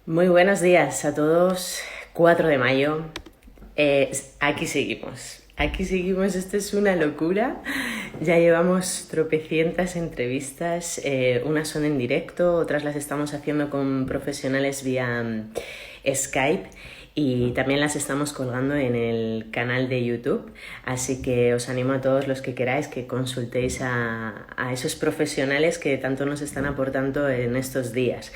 Muy buenos días a todos. 4 de mayo. Aquí seguimos. Aquí seguimos. Esto es una locura. Ya llevamos tropecientas entrevistas. Unas son en directo, otras las estamos haciendo con profesionales vía Skype. Y también las estamos colgando en el canal de YouTube, así que os animo a todos los que queráis que consultéis a esos profesionales que tanto nos están aportando en estos días.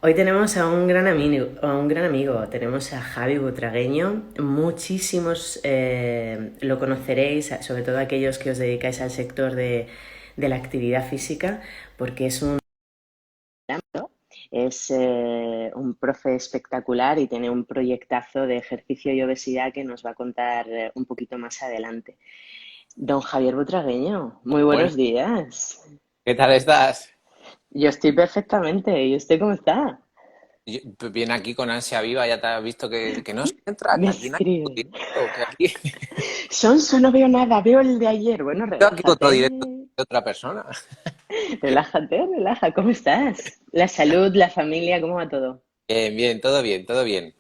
Hoy tenemos a un gran amigo, tenemos a Javi Butragueño. Muchísimos lo conoceréis, sobre todo aquellos que os dedicáis al sector de la actividad física, porque es un profe espectacular y tiene un proyectazo de ejercicio y obesidad que nos va a contar un poquito más adelante. Don Javier Butragueño, muy Bueno, buenos días. ¿qué tal estás? Yo estoy perfectamente. ¿Y usted cómo está? Pues viene aquí con ansia viva, ya te has visto que no se entra, Me que aquí no hay escribe. directo, que aquí, Sonso, no veo nada, veo el de ayer. Bueno, yo aquí otro relájate, directo de otra persona. relájate, relaja. ¿Cómo estás? La salud, la familia, ¿cómo va todo? Bien, bien, todo bien, todo bien.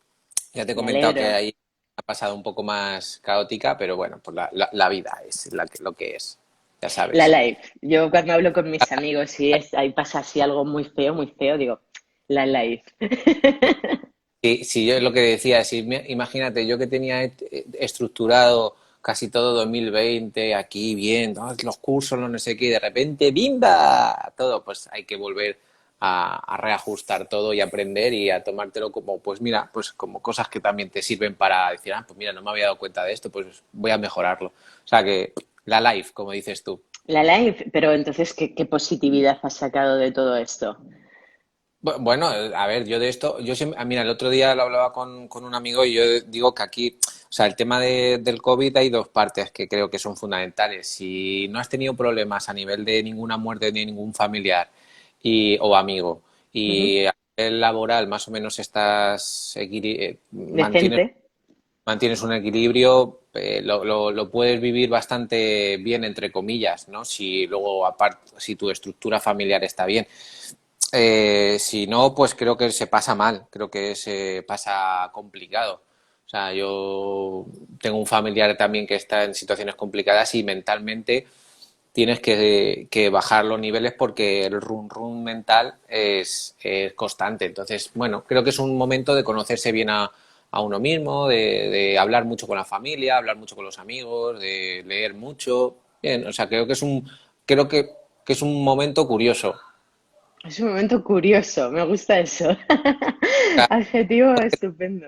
Ya te he Me comentado que alegro. ahí ha pasado un poco más caótica, pero bueno, pues la vida es lo que es, ya La sabes. life. Yo cuando hablo con mis amigos y ahí pasa así algo muy feo, digo, la life. Sí, yo lo que decía, imagínate, yo que tenía estructurado casi todo 2020 aquí bien, ¿no? Los cursos, no sé qué, y de repente ¡bimba! Todo, pues hay que volver a reajustar todo y aprender y a tomártelo como, pues mira, pues como cosas que también te sirven para decir, pues mira, no me había dado cuenta de esto, pues voy a mejorarlo. O sea que la life, como dices tú. La life, pero entonces, ¿qué positividad has sacado de todo esto? Bueno, a ver, yo de esto, mira, el otro día lo hablaba con un amigo y yo digo que aquí, o sea, el tema del COVID hay dos partes que creo que son fundamentales. Si no has tenido problemas a nivel de ninguna muerte de ningún familiar o amigo Ujú. y a nivel laboral más o menos Decente. mantienes un equilibrio, lo puedes vivir bastante bien, entre comillas, ¿no? Si luego, aparte, si tu estructura familiar está bien. Si no, pues creo que se pasa mal, creo que se pasa complicado. O sea, yo tengo un familiar también que está en situaciones complicadas y mentalmente tienes que bajar los niveles porque el run run mental es constante. Entonces, bueno, creo que es un momento de conocerse bien a uno mismo, de hablar mucho con la familia, hablar mucho con los amigos, de leer mucho. Bien, o sea, creo que es un momento curioso. Es un momento curioso, me gusta eso. Adjetivo estupendo.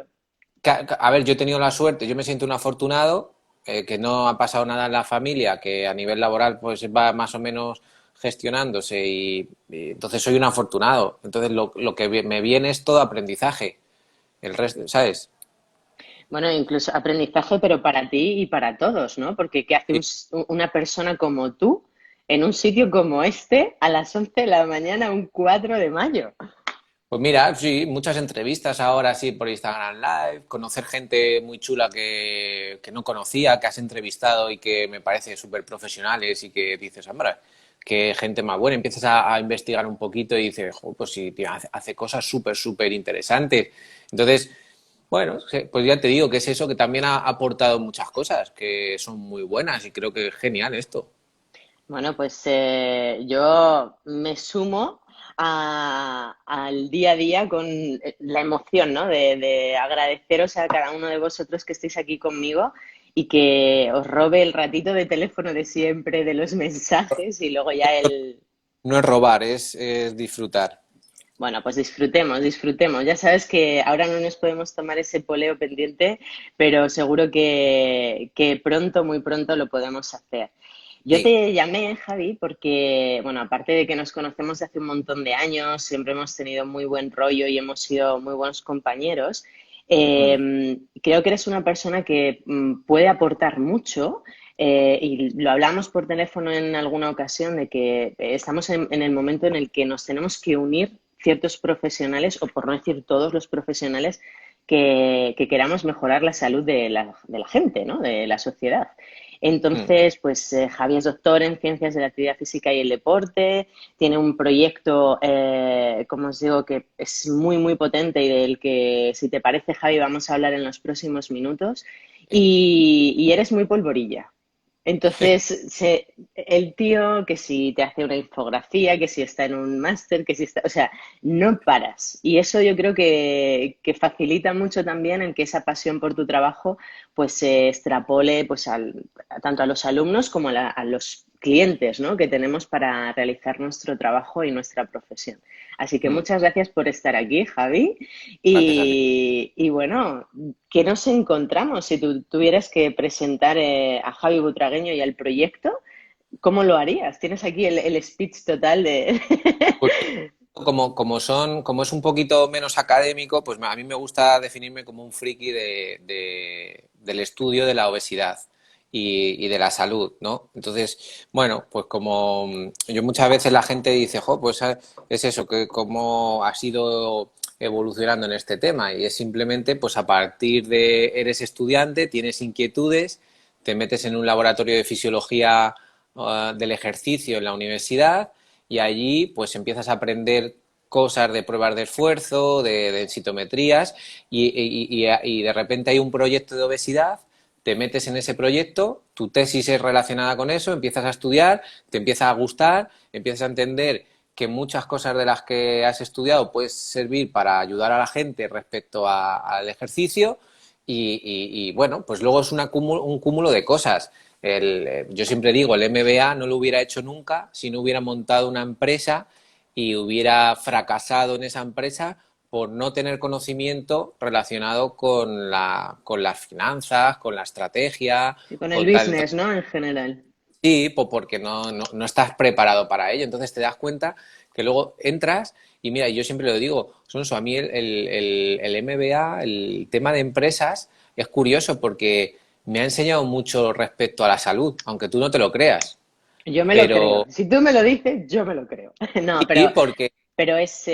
A ver, yo he tenido la suerte, yo me siento un afortunado, que no ha pasado nada en la familia, que a nivel laboral pues va más o menos gestionándose y entonces soy un afortunado. Entonces lo que me viene es todo aprendizaje. El resto, ¿sabes? Bueno, incluso aprendizaje, pero para ti y para todos, ¿no? Porque ¿qué hace Sí. una persona como tú en un sitio como este a las 11 de la mañana, un 4 de mayo? Pues mira, sí, muchas entrevistas ahora sí por Instagram Live, conocer gente muy chula que no conocía, que has entrevistado y que me parece súper profesionales y que dices, hombre, qué gente más buena. Empiezas a investigar un poquito y dices, "Jo, pues sí, tío, hace cosas súper, súper interesantes". Entonces, bueno, sí, pues ya te digo que es eso que también ha aportado muchas cosas que son muy buenas y creo que es genial esto. Bueno, pues yo me sumo al día a día con la emoción, ¿no? De agradeceros a cada uno de vosotros que estéis aquí conmigo y que os robe el ratito de teléfono de siempre, de los mensajes y luego ya No es robar, es disfrutar. bueno, pues disfrutemos, disfrutemos. Ya sabes que ahora no nos podemos tomar ese poleo pendiente, pero seguro que pronto, muy pronto lo podemos hacer. Yo Sí. te llamé, Javi, porque, bueno, aparte de que nos conocemos de hace un montón de años, siempre hemos tenido muy buen rollo y hemos sido muy buenos compañeros, Mm. creo que eres una persona que puede aportar mucho y lo hablamos por teléfono en alguna ocasión de que estamos en el momento en el que nos tenemos que unir ciertos profesionales, o por no decir todos los profesionales, que queramos mejorar la salud de la gente, ¿no? De la sociedad. Mm. Entonces, pues Javi es doctor en ciencias de la actividad física y el deporte, tiene un proyecto, como os digo, que es muy, muy potente y del que, si te parece, Javi, vamos a hablar en los próximos minutos. Y eres muy polvorilla. Entonces, el tío que si te hace una infografía, que si está en un máster, que si está, o sea, no paras. Y eso yo creo que facilita mucho también en que esa pasión por tu trabajo pues se extrapole pues tanto a los alumnos como a los clientes, ¿no? que tenemos para realizar nuestro trabajo y nuestra profesión. Así que Mm. muchas gracias por estar aquí, Javi. Gracias a ti. Y bueno, ¿qué nos encontramos? Si tú tuvieras que presentar a Javi Butragueño y al proyecto, ¿cómo lo harías? Tienes aquí el speech total de... Pues como es un poquito menos académico, pues a mí me gusta definirme como un friki del estudio de la obesidad y de la salud, ¿no? Entonces, bueno, pues como yo muchas veces la gente dice, jo, pues es eso, que cómo has ido evolucionando en este tema y es simplemente, pues a partir de eres estudiante, tienes inquietudes, te metes en un laboratorio de fisiología del ejercicio en la universidad y allí pues empiezas a aprender cosas de pruebas de esfuerzo, de densitometrías y de repente hay un proyecto de obesidad, te metes en ese proyecto, tu tesis es relacionada con eso, empiezas a estudiar, te empieza a gustar, empiezas a entender que muchas cosas de las que has estudiado puedes servir para ayudar a la gente respecto al ejercicio bueno, pues luego es un cúmulo de cosas. Yo siempre digo, el MBA no lo hubiera hecho nunca si no hubiera montado una empresa y hubiera fracasado en esa empresa por no tener conocimiento relacionado con las finanzas, con la estrategia, Y con el con tal. business, ¿no? En general. Sí, pues porque no estás preparado para ello. Entonces te das cuenta que luego entras y mira, yo siempre lo digo, Sonso, a mí el MBA, el tema de empresas, es curioso porque me ha enseñado mucho respecto a la salud, aunque tú no te lo creas. Yo me lo creo. Pero Si tú me lo dices, yo me lo creo. No, sí, porque pero es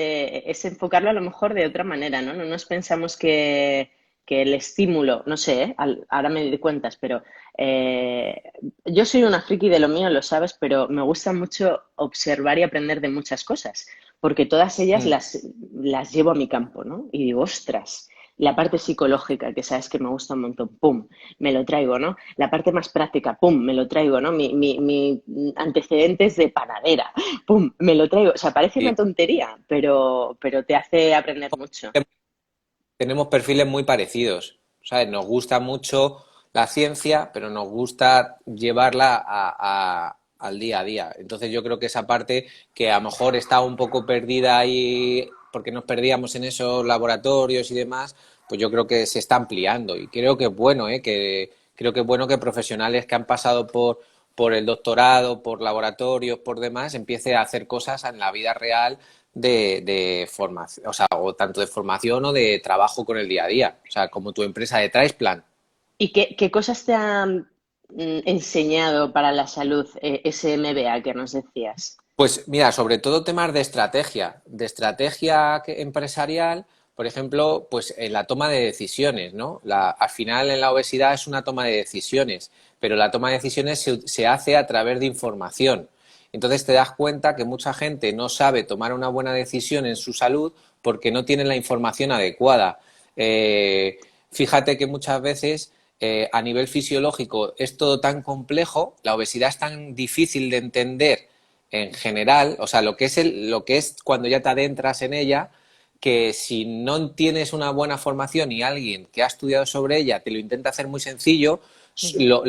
enfocarlo a lo mejor de otra manera, ¿no? No nos pensamos que el estímulo, no sé, ¿eh? Ahora me doy cuentas, pero eh, yo soy una friki de lo mío, lo sabes, pero me gusta mucho observar y aprender de muchas cosas, porque todas ellas mm, las llevo a mi campo, ¿no? Y digo, ostras, la parte psicológica, que sabes que me gusta un montón, ¡pum! Me lo traigo, ¿no? La parte más práctica, ¡pum! Me lo traigo, ¿no? Mi antecedentes de panadera, ¡pum! Me lo traigo. O sea, parece sí, una tontería, pero te hace aprender mucho. tenemos perfiles muy parecidos. ¿Sabes? Nos gusta mucho la ciencia, pero nos gusta llevarla al día a día. Entonces yo creo que esa parte que a lo mejor está un poco perdida ahí porque nos perdíamos en esos laboratorios y demás, pues yo creo que se está ampliando y creo que es bueno, creo que es bueno que profesionales que han pasado por el doctorado, por laboratorios, por demás, empiece a hacer cosas en la vida real de formación, o sea, o tanto de formación o de trabajo con el día a día, o sea, como tu empresa de Traisplan. ¿Y qué cosas te han enseñado para la salud ese MBA que nos decías? Pues mira, sobre todo temas de estrategia empresarial, por ejemplo, pues en la toma de decisiones, ¿no? Al final en la obesidad es una toma de decisiones, pero la toma de decisiones se hace a través de información. Entonces te das cuenta que mucha gente no sabe tomar una buena decisión en su salud porque no tiene la información adecuada. Fíjate que muchas veces a nivel fisiológico es todo tan complejo, la obesidad es tan difícil de entender en general, o sea, lo que es cuando ya te adentras en ella, que si no tienes una buena formación y alguien que ha estudiado sobre ella te lo intenta hacer muy sencillo, Ujú.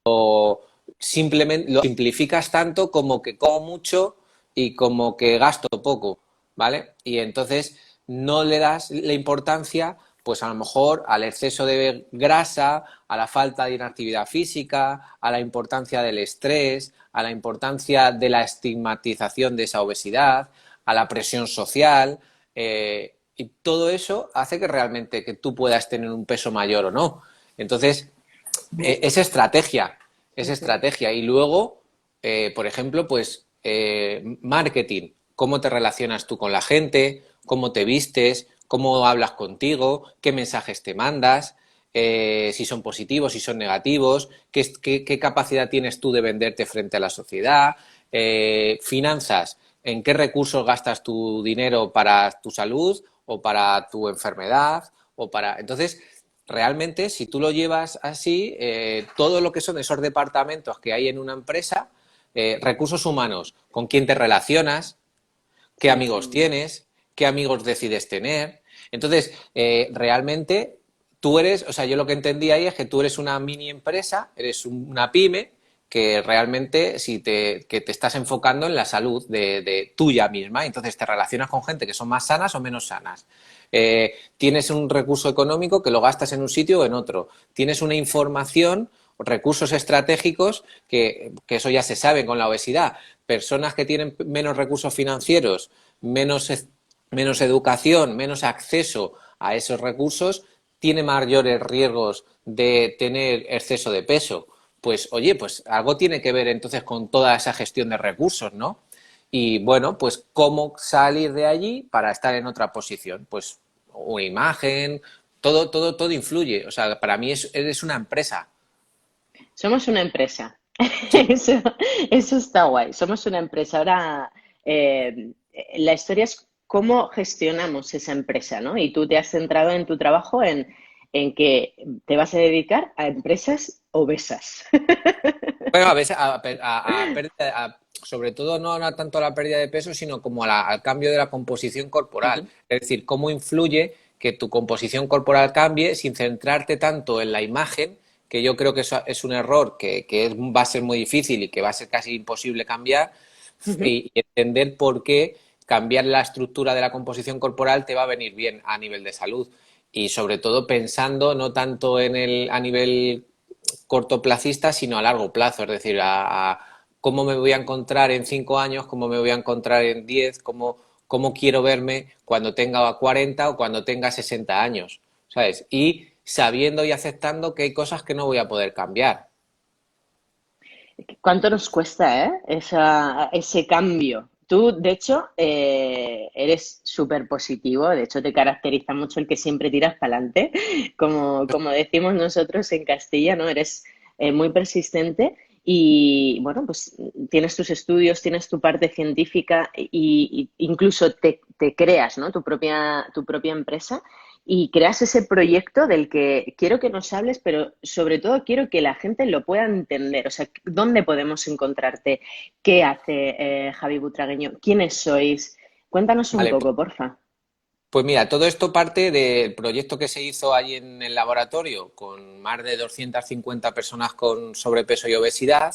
lo simplemente lo simplificas tanto como que como mucho y como que gasto poco, ¿vale? Y entonces no le das la importancia, pues a lo mejor al exceso de grasa, a la falta de inactividad física, a la importancia del estrés, a la importancia de la estigmatización de esa obesidad, a la presión social, y todo eso hace que realmente que tú puedas tener un peso mayor o no. Entonces, es estrategia, es Ujú. estrategia. Y luego, por ejemplo, pues marketing, cómo te relacionas tú con la gente, cómo te vistes, cómo hablas contigo, qué mensajes te mandas. si son positivos, si son negativos, qué capacidad tienes tú de venderte frente a la sociedad, finanzas, en qué recursos gastas tu dinero para tu salud o para tu enfermedad o para... Entonces, realmente, si tú lo llevas así, todo lo que son esos departamentos que hay en una empresa, recursos humanos, con quién te relacionas, qué Sí. amigos tienes, qué amigos decides tener. Entonces, realmente tú eres, o sea, yo lo que entendí ahí es que tú eres una mini empresa, eres una pyme que realmente que te estás enfocando en la salud de tuya misma, entonces te relacionas con gente que son más sanas o menos sanas. Tienes un recurso económico que lo gastas en un sitio o en otro. Tienes una información, recursos estratégicos, que eso ya se sabe con la obesidad. Personas que tienen menos recursos financieros, menos, menos educación, menos acceso a esos recursos, tiene mayores riesgos de tener exceso de peso. Pues oye, pues algo tiene que ver entonces con toda esa gestión de recursos, ¿no? Y bueno, pues cómo salir de allí para estar en otra posición. Pues una imagen, todo influye. O sea, para mí eres una empresa. Somos una empresa. Sí. Eso, eso está guay. Somos una empresa. Ahora, la historia es cómo gestionamos esa empresa, ¿no? Y tú te has centrado en tu trabajo en que te vas a dedicar a empresas obesas. Bueno, a veces sobre todo no a tanto a la pérdida de peso, sino como al cambio de la composición corporal. Ujú. Es decir, cómo influye que tu composición corporal cambie sin centrarte tanto en la imagen, que yo creo que eso es un error va a ser muy difícil y que va a ser casi imposible cambiar, Ujú. y entender por qué cambiar la estructura de la composición corporal te va a venir bien a nivel de salud. Y sobre todo pensando no tanto a nivel cortoplacista, sino a largo plazo, es decir, a cómo me voy a encontrar en 5 años, cómo me voy a encontrar en 10, cómo quiero verme cuando tenga 40 o cuando tenga 60 años, ¿sabes? Y sabiendo y aceptando que hay cosas que no voy a poder cambiar. ¿Cuánto nos cuesta, ese cambio? Tú, de hecho, eres súper positivo, de hecho te caracteriza mucho el que siempre tiras para adelante, como decimos nosotros en Castilla, ¿no? Eres muy persistente y, bueno, pues tienes tus estudios, tienes tu parte científica y incluso te creas, ¿no? Tu propia empresa y creas ese proyecto del que quiero que nos hables, pero sobre todo quiero que la gente lo pueda entender. O sea, ¿dónde podemos encontrarte? ¿Qué hace Javi Butragueño? ¿Quiénes sois? Cuéntanos un Vale, poco, porfa. pues mira, todo esto parte del proyecto que se hizo allí en el laboratorio con más de 250 personas con sobrepeso y obesidad,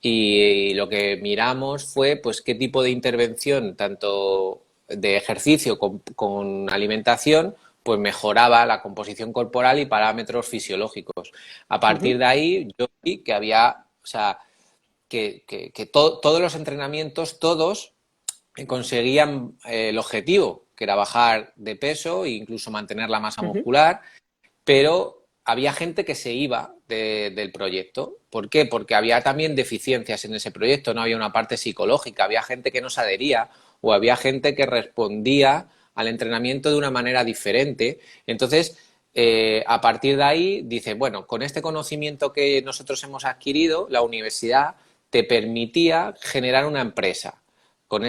y lo que miramos fue pues qué tipo de intervención, tanto de ejercicio con alimentación, pues mejoraba la composición corporal y parámetros fisiológicos. A partir Ujú. de ahí yo vi que había, o sea, todos los entrenamientos, todos conseguían el objetivo, que era bajar de peso e incluso mantener la masa Ujú. muscular, pero había gente que se iba del proyecto. ¿Por qué? Porque había también deficiencias en ese proyecto, no había una parte psicológica, había gente que no se adhería o había gente que respondía al entrenamiento de una manera diferente. Entonces, a partir de ahí, dice, bueno, con este conocimiento que nosotros hemos adquirido, la universidad te permitía generar una empresa con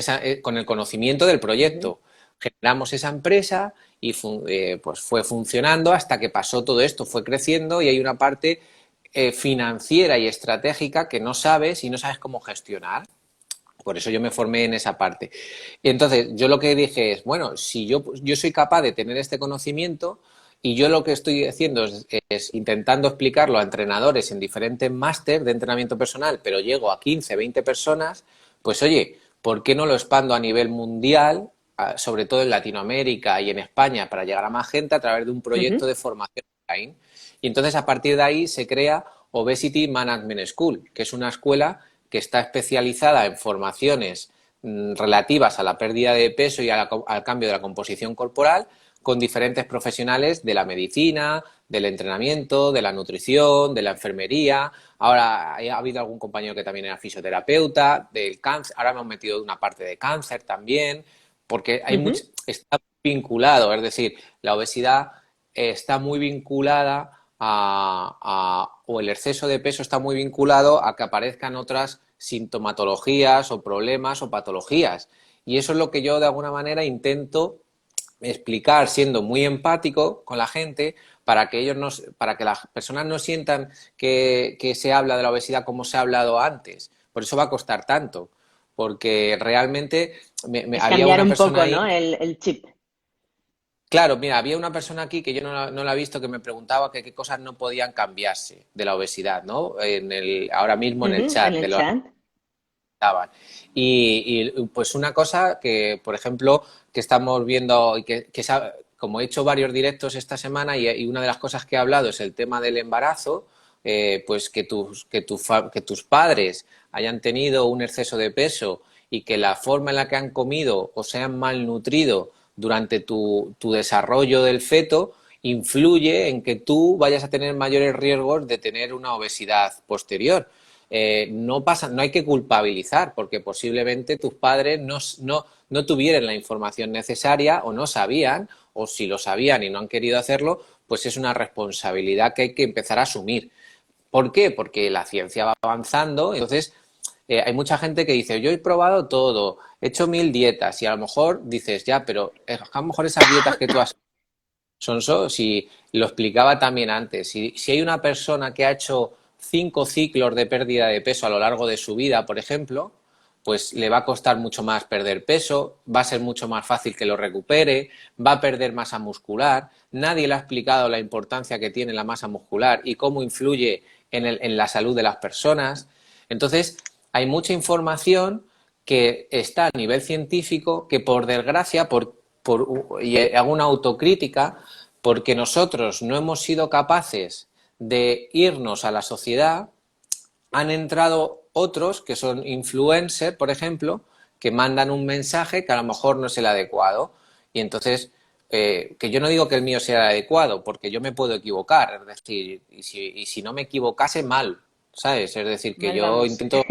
el conocimiento del Ujú. proyecto. Generamos esa empresa y pues fue funcionando hasta que pasó todo esto, fue creciendo y hay una parte financiera y estratégica que no sabes y no sabes cómo gestionar. Por eso yo me formé en esa parte. Y entonces yo lo que dije es, bueno, si yo soy capaz de tener este conocimiento y yo lo que estoy haciendo es intentando explicarlo a entrenadores en diferentes másteres de entrenamiento personal, pero llego a 15, 20 personas, pues oye, ¿por qué no lo expando a nivel mundial, sobre todo en Latinoamérica y en España, para llegar a más gente a través de un proyecto Ujú. de formación online? Y entonces a partir de ahí se crea Obesity Management School, que es una escuela que está especializada en formaciones relativas a la pérdida de peso y al cambio de la composición corporal, con diferentes profesionales de la medicina, del entrenamiento, de la nutrición, de la enfermería. Ahora ha habido algún compañero que también era fisioterapeuta, del cáncer. Ahora me han metido una parte de cáncer también, porque Ujú. está vinculado, es decir, la obesidad está muy vinculada o el exceso de peso está muy vinculado a que aparezcan otras sintomatologías o problemas o patologías. Y eso es lo que yo de alguna manera intento explicar siendo muy empático con la gente para que ellos no, para que las personas no sientan que se habla de la obesidad como se ha hablado antes. Por eso va a costar tanto, porque realmente Es había cambiar una un persona poco, ahí. ¿no? El chip. Claro, mira, había una persona aquí que yo no la he visto que me preguntaba que qué cosas no podían cambiarse de la obesidad, ¿no? Ahora mismo en el Ujú, en chat el de los chat. estaban. Pues una cosa que, por ejemplo, que estamos viendo y como he hecho varios directos esta semana y una de las cosas que he hablado es el tema del embarazo, pues que tus padres hayan tenido un exceso de peso y que la forma en la que han comido o se han malnutrido durante tu desarrollo del feto influye en que tú vayas a tener mayores riesgos de tener una obesidad posterior. No hay que culpabilizar, porque posiblemente tus padres no tuvieran la información necesaria o no sabían, o si lo sabían y no han querido hacerlo, pues es una responsabilidad que hay que empezar a asumir. ¿Por qué? Porque la ciencia va avanzando, entonces hay mucha gente que dice, yo he probado todo, he hecho 1000 dietas y a lo mejor dices, ya, pero a lo mejor esas dietas que tú has Sonso, si lo explicaba también antes, si hay una persona que ha hecho 5 ciclos de pérdida de peso a lo largo de su vida, por ejemplo, pues le va a costar mucho más perder peso, va a ser mucho más fácil que lo recupere, va a perder masa muscular. Nadie le ha explicado la importancia que tiene la masa muscular y cómo influye en la salud de las personas. Entonces, hay mucha información que está a nivel científico que, por desgracia, y hago una autocrítica, porque nosotros no hemos sido capaces de irnos a la sociedad, han entrado otros que son influencers, por ejemplo, que mandan un mensaje que a lo mejor no es el adecuado. Y entonces, que yo no digo que el mío sea el adecuado, porque yo me puedo equivocar, es decir, y si no me equivocase, mal, ¿sabes? Es decir, que Mal yo vamos. intento...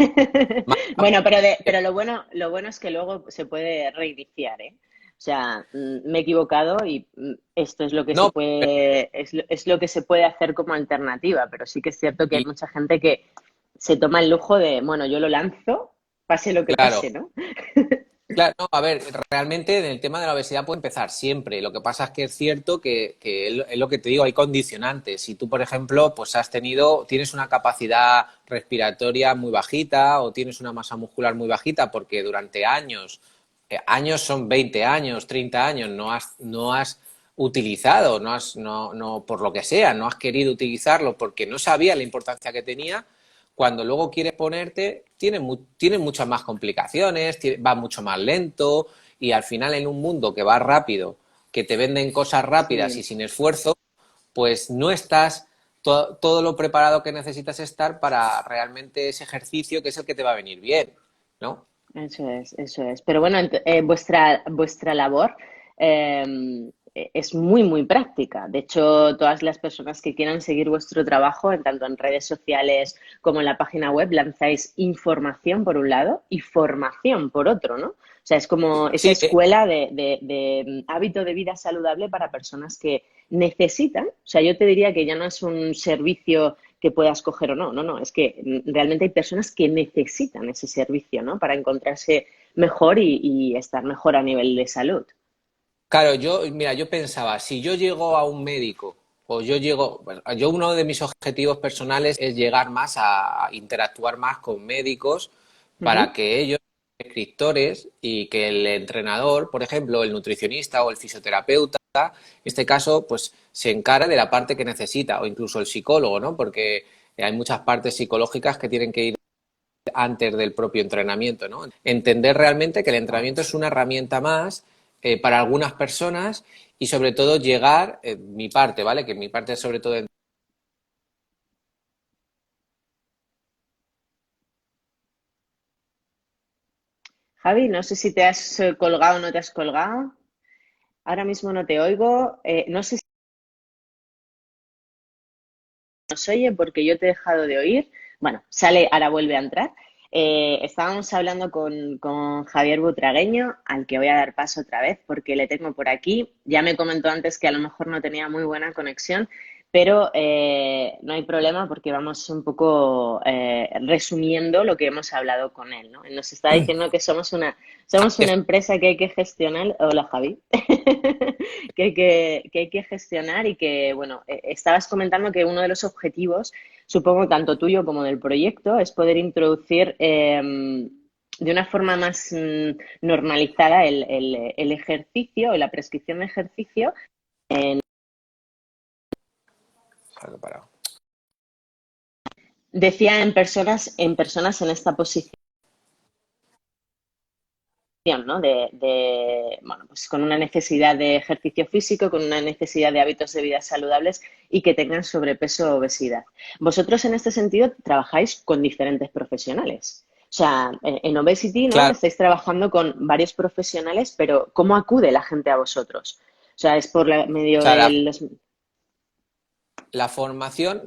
Bueno, pero lo bueno es que luego se puede reiniciar, ¿eh? O sea, me he equivocado y esto es lo que se No, puede, es lo que se puede hacer como alternativa, pero sí que es cierto que hay y mucha gente que se toma el lujo de, bueno, yo lo lanzo, pase lo que claro, pase, ¿no? claro, no, a ver, realmente en el tema de la obesidad puede empezar siempre. Lo que pasa es que es cierto que es lo que te digo, hay condicionantes. Si tú, por ejemplo, pues tienes una capacidad respiratoria muy bajita o tienes una masa muscular muy bajita porque durante años, años son 20 años, 30 años, no has utilizado, por lo que sea, no has querido utilizarlo porque no sabías la importancia que tenía, cuando luego quieres ponerte, tiene muchas más complicaciones, va mucho más lento y al final en un mundo que va rápido, que te venden cosas rápidas y Sí, sin esfuerzo, pues no estás todo lo preparado que necesitas estar para realmente ese ejercicio que es el que te va a venir bien, ¿no? eso es, eso es. Pero bueno, vuestra labor es muy, muy práctica. De hecho, todas las personas que quieran seguir vuestro trabajo, en tanto en redes sociales como en la página web, lanzáis información por un lado y formación por otro, ¿no? O sea, es como esa Sí, escuela de hábito de vida saludable para personas que necesitan. O sea, yo te diría que ya no es un servicio que puedas coger o no. No, no, es que realmente hay personas que necesitan ese servicio, ¿no? Para encontrarse mejor y estar mejor a nivel de salud. claro, mira, yo pensaba, si yo llego a un médico o bueno, yo uno de mis objetivos personales es llegar más a interactuar más con médicos para Ujú. que ellos, prescriptores, y que el entrenador, por ejemplo, el nutricionista o el fisioterapeuta, en este caso, pues se encargue de la parte que necesita, o incluso el psicólogo, ¿no? Porque hay muchas partes psicológicas que tienen que ir antes del propio entrenamiento, ¿no? Entender realmente que el entrenamiento es una herramienta más para algunas personas y sobre todo llegar, mi parte, ¿vale? Que mi parte es sobre todo Javi, no sé si te has colgado o no te has colgado. Ahora mismo no te oigo. No sé si nos oye porque yo te he dejado de oír. Bueno, sale, ahora vuelve a entrar. Estábamos hablando con Javier Butragueño, al que voy a dar paso otra vez porque le tengo por aquí. Ya me comentó antes que a lo mejor no tenía muy buena conexión, pero no hay problema porque vamos un poco resumiendo lo que hemos hablado con él, ¿no? Él nos está diciendo que somos una empresa que hay que gestionar. Hola, Javi. Que hay que gestionar y que, bueno, estabas comentando que uno de los objetivos, supongo tanto tuyo como del proyecto, es poder introducir de una forma más normalizada el ejercicio, la prescripción de ejercicio. Decía en personas en esta posición, ¿no? Bueno, pues con una necesidad de ejercicio físico, con una necesidad de hábitos de vida saludables y que tengan sobrepeso o obesidad. Vosotros en este sentido trabajáis con diferentes profesionales. O sea, en Obesity, ¿no? Claro, Estáis trabajando con varios profesionales, pero ¿cómo acude la gente a vosotros? O sea, es por o medio sea, de los... la formación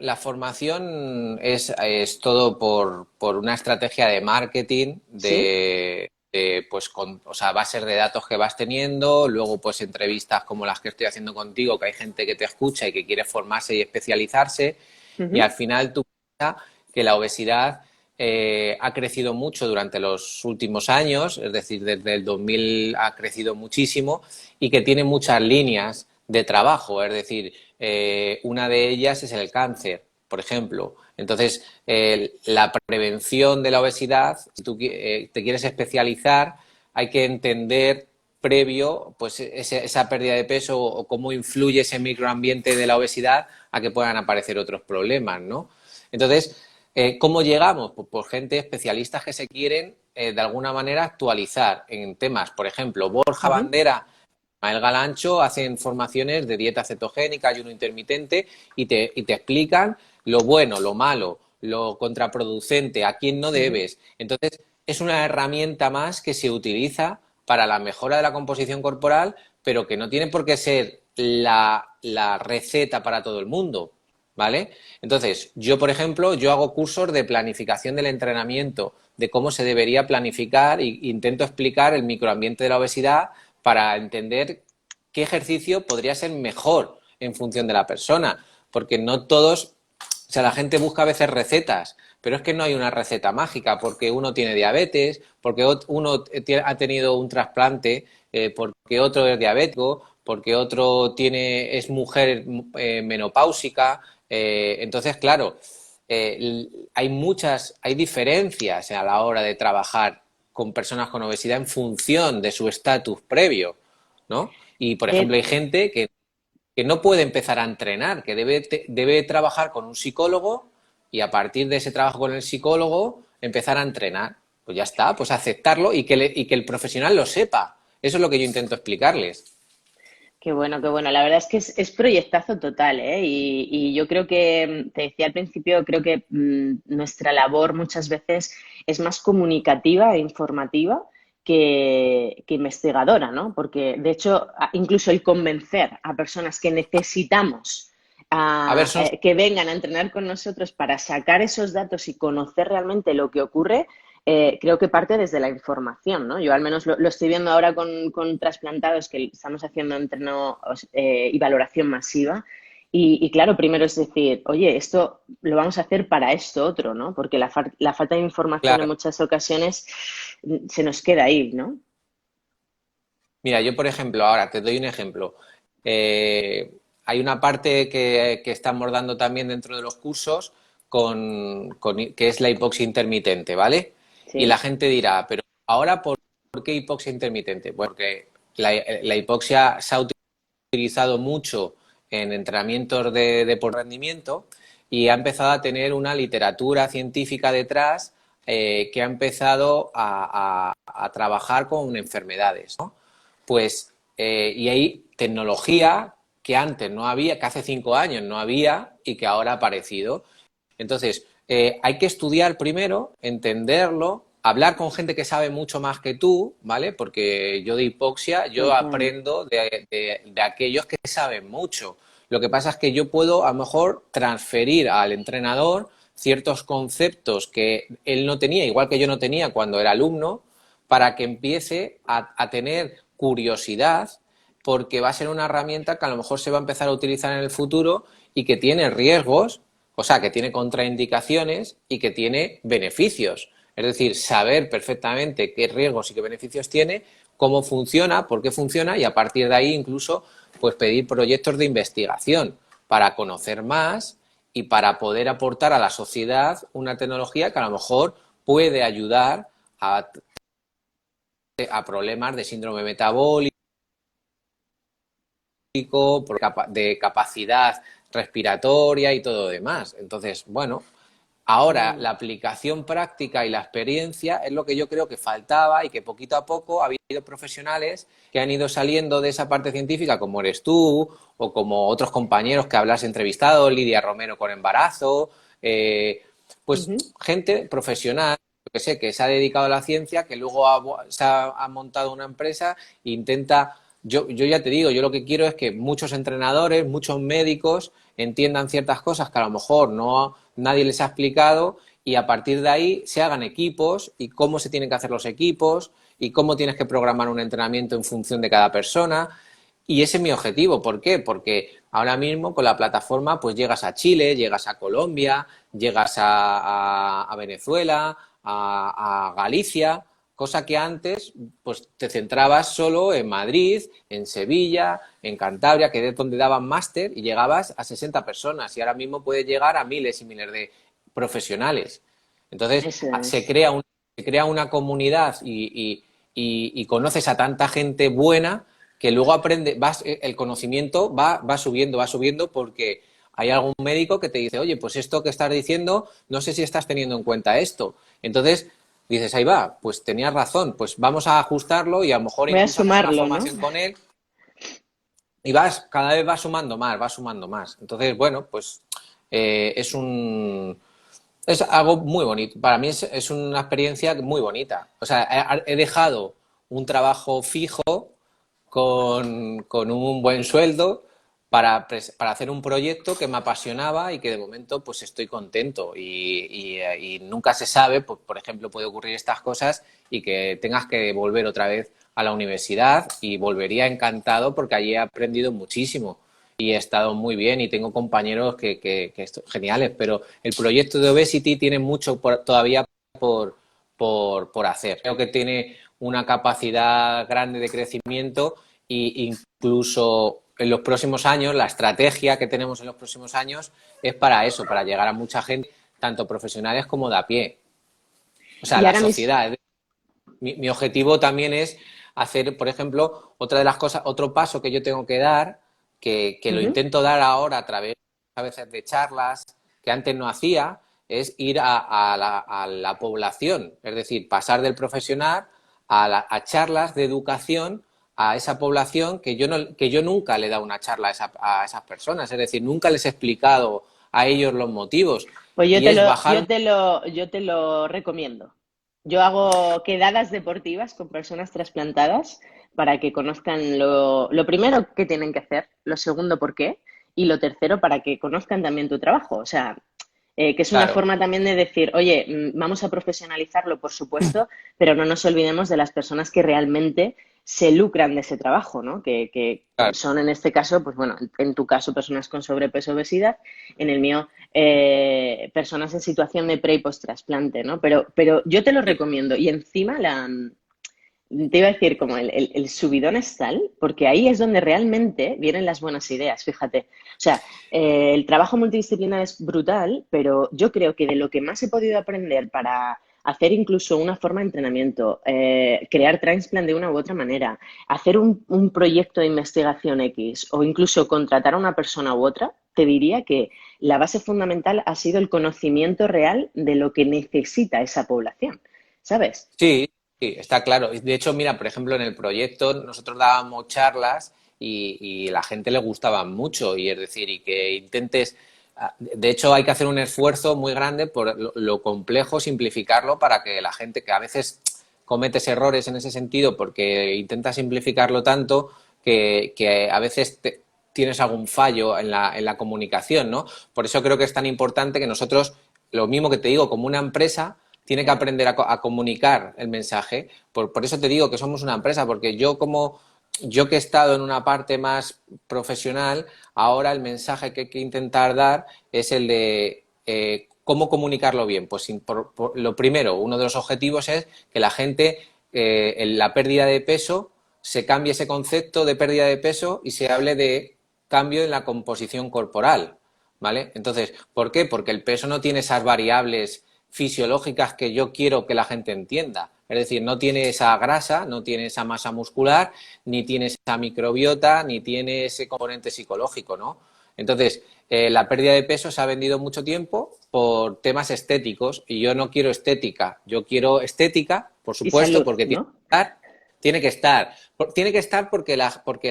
es todo por una estrategia de marketing, ¿Sí? pues o sea, bases de datos que vas teniendo, luego pues entrevistas como las que estoy haciendo contigo, que hay gente que te escucha y que quiere formarse y especializarse, y al Ujú. final tú piensas que la obesidad ha crecido mucho durante los últimos años, es decir, desde el 2000 ha crecido muchísimo y que tiene muchas líneas de trabajo, es decir, una de ellas es el cáncer, por ejemplo. Entonces, la prevención de la obesidad, si tú te quieres especializar, hay que entender previo pues esa pérdida de peso o cómo influye ese microambiente de la obesidad a que puedan aparecer otros problemas, ¿no? Entonces, ¿cómo llegamos? Pues por gente especialistas que se quieren de alguna manera actualizar en temas, por ejemplo, Borja Ujú. Bandera, Mael Galancho hacen formaciones de dieta cetogénica, ayuno intermitente y te explican lo bueno, lo malo, lo contraproducente, a quién no Ujú. debes. Entonces, es una herramienta más que se utiliza para la mejora de la composición corporal, pero que no tiene por qué ser la receta para todo el mundo, ¿vale? Entonces, yo, por ejemplo, yo hago cursos de planificación del entrenamiento, de cómo se debería planificar e intento explicar el microambiente de la obesidad para entender qué ejercicio podría ser mejor en función de la persona, porque no todos, o sea, la gente busca a veces recetas, pero es que no hay una receta mágica, porque uno tiene diabetes, porque uno ha tenido un trasplante, porque otro es diabético, porque otro es mujer menopáusica. Entonces, claro, hay diferencias a la hora de trabajar con personas con obesidad en función de su estatus previo, ¿no? Y, por ejemplo, hay Eh, gente que no puede empezar a entrenar, que debe trabajar con un psicólogo y a partir de ese trabajo con el psicólogo empezar a entrenar. Pues ya está, pues aceptarlo y que el profesional lo sepa. Eso es lo que yo intento explicarles. Qué bueno, qué bueno. La verdad es que es proyectazo total, ¿eh? Y yo creo que, te decía al principio, creo que nuestra labor muchas veces es más comunicativa e informativa que investigadora, ¿no? Porque, de hecho, incluso el convencer a personas que necesitamos A ver, son que vengan a entrenar con nosotros para sacar esos datos y conocer realmente lo que ocurre, creo que parte desde la información, ¿no? Yo al menos lo estoy viendo ahora con trasplantados que estamos haciendo entreno y valoración masiva. Y claro, primero es decir, oye, esto lo vamos a hacer para esto otro, ¿no? Porque la falta de información en claro. muchas ocasiones se nos queda ahí, ¿no? Mira, yo por ejemplo, ahora te doy un ejemplo. Eh, Hay una parte que estamos dando también dentro de los cursos que es la hipoxia intermitente, ¿vale? Y la Sí. gente dirá, pero ahora ¿por qué hipoxia intermitente? Bueno, porque la hipoxia se ha utilizado mucho en entrenamientos de por rendimiento y ha empezado a tener una literatura científica detrás que ha empezado a trabajar con enfermedades, ¿no? Pues, y hay tecnología que antes no había, que hace 5 años no había y que ahora ha aparecido. Entonces, hay que estudiar primero, entenderlo, hablar con gente que sabe mucho más que tú, ¿vale? Porque yo de hipoxia, yo Total. aprendo de aquellos que saben mucho. Lo que pasa es que yo puedo a lo mejor transferir al entrenador ciertos conceptos que él no tenía, igual que yo no tenía cuando era alumno, para que empiece a tener curiosidad porque va a ser una herramienta que a lo mejor se va a empezar a utilizar en el futuro y que tiene riesgos, o sea, que tiene contraindicaciones y que tiene beneficios. Es decir, saber perfectamente qué riesgos y qué beneficios tiene, cómo funciona, por qué funciona y a partir de ahí incluso pues pedir proyectos de investigación para conocer más y para poder aportar a la sociedad una tecnología que a lo mejor puede ayudar a problemas de síndrome metabólico, de capacidad respiratoria y todo lo demás. Entonces, bueno, ahora la aplicación práctica y la experiencia es lo que yo creo que faltaba y que poquito a poco ha habido profesionales que han ido saliendo de esa parte científica, como eres tú o como otros compañeros que habrás entrevistado, Lidia Romero con embarazo, pues Ujú. gente profesional que sé, que se ha dedicado a la ciencia, que luego ha montado una empresa e intenta. Yo ya te digo, yo lo que quiero es que muchos entrenadores, muchos médicos entiendan ciertas cosas que a lo mejor no nadie les ha explicado y a partir de ahí se hagan equipos y cómo se tienen que hacer los equipos y cómo tienes que programar un entrenamiento en función de cada persona. Y ese es mi objetivo. ¿Por qué? Porque ahora mismo con la plataforma pues llegas a Chile, llegas a Colombia, llegas a Venezuela, a Galicia, cosa que antes pues te centrabas solo en Madrid, en Sevilla, en Cantabria, que es donde daban máster y llegabas a 60 personas y ahora mismo puedes llegar a miles y miles de profesionales. Entonces Eso es. se crea una comunidad y conoces a tanta gente buena que luego el conocimiento va subiendo porque hay algún médico que te dice, oye, pues esto que estás diciendo, no sé si estás teniendo en cuenta esto. Entonces, dices, ahí va, pues tenías razón, pues vamos a ajustarlo y a lo mejor Voy a incluso haces una sumarlo, ¿no? formación con él y cada vez vas sumando más, vas sumando más. Entonces, bueno, pues es es algo muy bonito. Para mí es una experiencia muy bonita. O sea, he dejado un trabajo fijo con un buen sueldo para hacer un proyecto que me apasionaba y que de momento pues estoy contento y nunca se sabe, pues, por ejemplo, puede ocurrir estas cosas y que tengas que volver otra vez a la universidad y volvería encantado porque allí he aprendido muchísimo y he estado muy bien y tengo compañeros geniales, pero el proyecto de Obesity tiene mucho todavía por hacer. Creo que tiene una capacidad grande de crecimiento e incluso en los próximos años, la estrategia que tenemos en los próximos años es para eso, para llegar a mucha gente, tanto profesionales como de a pie. O sea, Y la ahora mismo, sociedad. Mi objetivo también es hacer, por ejemplo, otra de las cosas, otro paso que yo tengo que dar, que lo intento dar ahora a través a veces de charlas que antes no hacía, es ir a la población, es decir, pasar del profesional a charlas de educación a esa población que yo nunca le he dado una charla a esas personas, es decir, nunca les he explicado a ellos los motivos pues y es bajar un... yo te lo recomiendo. Yo hago quedadas deportivas con personas trasplantadas para que conozcan lo primero que tienen que hacer, lo segundo por qué y lo tercero para que conozcan también tu trabajo. O sea, que es una Claro, forma también de decir, oye, vamos a profesionalizarlo, por supuesto, pero no nos olvidemos de las personas que realmente se lucran de ese trabajo, ¿no? Que claro. son en este caso, pues bueno, en tu caso personas con sobrepeso o obesidad, en el mío personas en situación de pre y post trasplante, ¿no? Pero yo te lo Sí. recomiendo y encima te iba a decir como el subidón es tal, porque ahí es donde realmente vienen las buenas ideas, fíjate. O sea, el trabajo multidisciplinar es brutal, pero yo creo que de lo que más he podido aprender para hacer incluso una forma de entrenamiento, crear transplant de una u otra manera, hacer un proyecto de investigación X o incluso contratar a una persona u otra, te diría que la base fundamental ha sido el conocimiento real de lo que necesita esa población, ¿sabes? Sí, sí, está claro. De hecho, mira, por ejemplo, en el proyecto nosotros dábamos charlas y la gente le gustaba mucho y es decir, y que intentes, de hecho, hay que hacer un esfuerzo muy grande por lo complejo, simplificarlo para que la gente que a veces cometes errores en ese sentido porque intenta simplificarlo tanto que a veces tienes algún fallo en en la comunicación, ¿no? Por eso creo que es tan importante que nosotros, lo mismo que te digo, como una empresa, tiene que Claro. aprender a comunicar el mensaje. Por eso te digo que somos una empresa, porque yo como yo que he estado en una parte más profesional, ahora el mensaje que hay que intentar dar es el de cómo comunicarlo bien. Pues lo primero, uno de los objetivos es que la gente, en la pérdida de peso, se cambie ese concepto de pérdida de peso y se hable de cambio en la composición corporal, ¿vale? Entonces, ¿por qué? Porque el peso no tiene esas variables fisiológicas que yo quiero que la gente entienda. Es decir, no tiene esa grasa, no tiene esa masa muscular, ni tiene esa microbiota, ni tiene ese componente psicológico, ¿no? Entonces, la pérdida de peso se ha vendido mucho tiempo por temas estéticos y yo no quiero estética, yo quiero estética, por Y supuesto, salud, porque ¿no? tiene que estar porque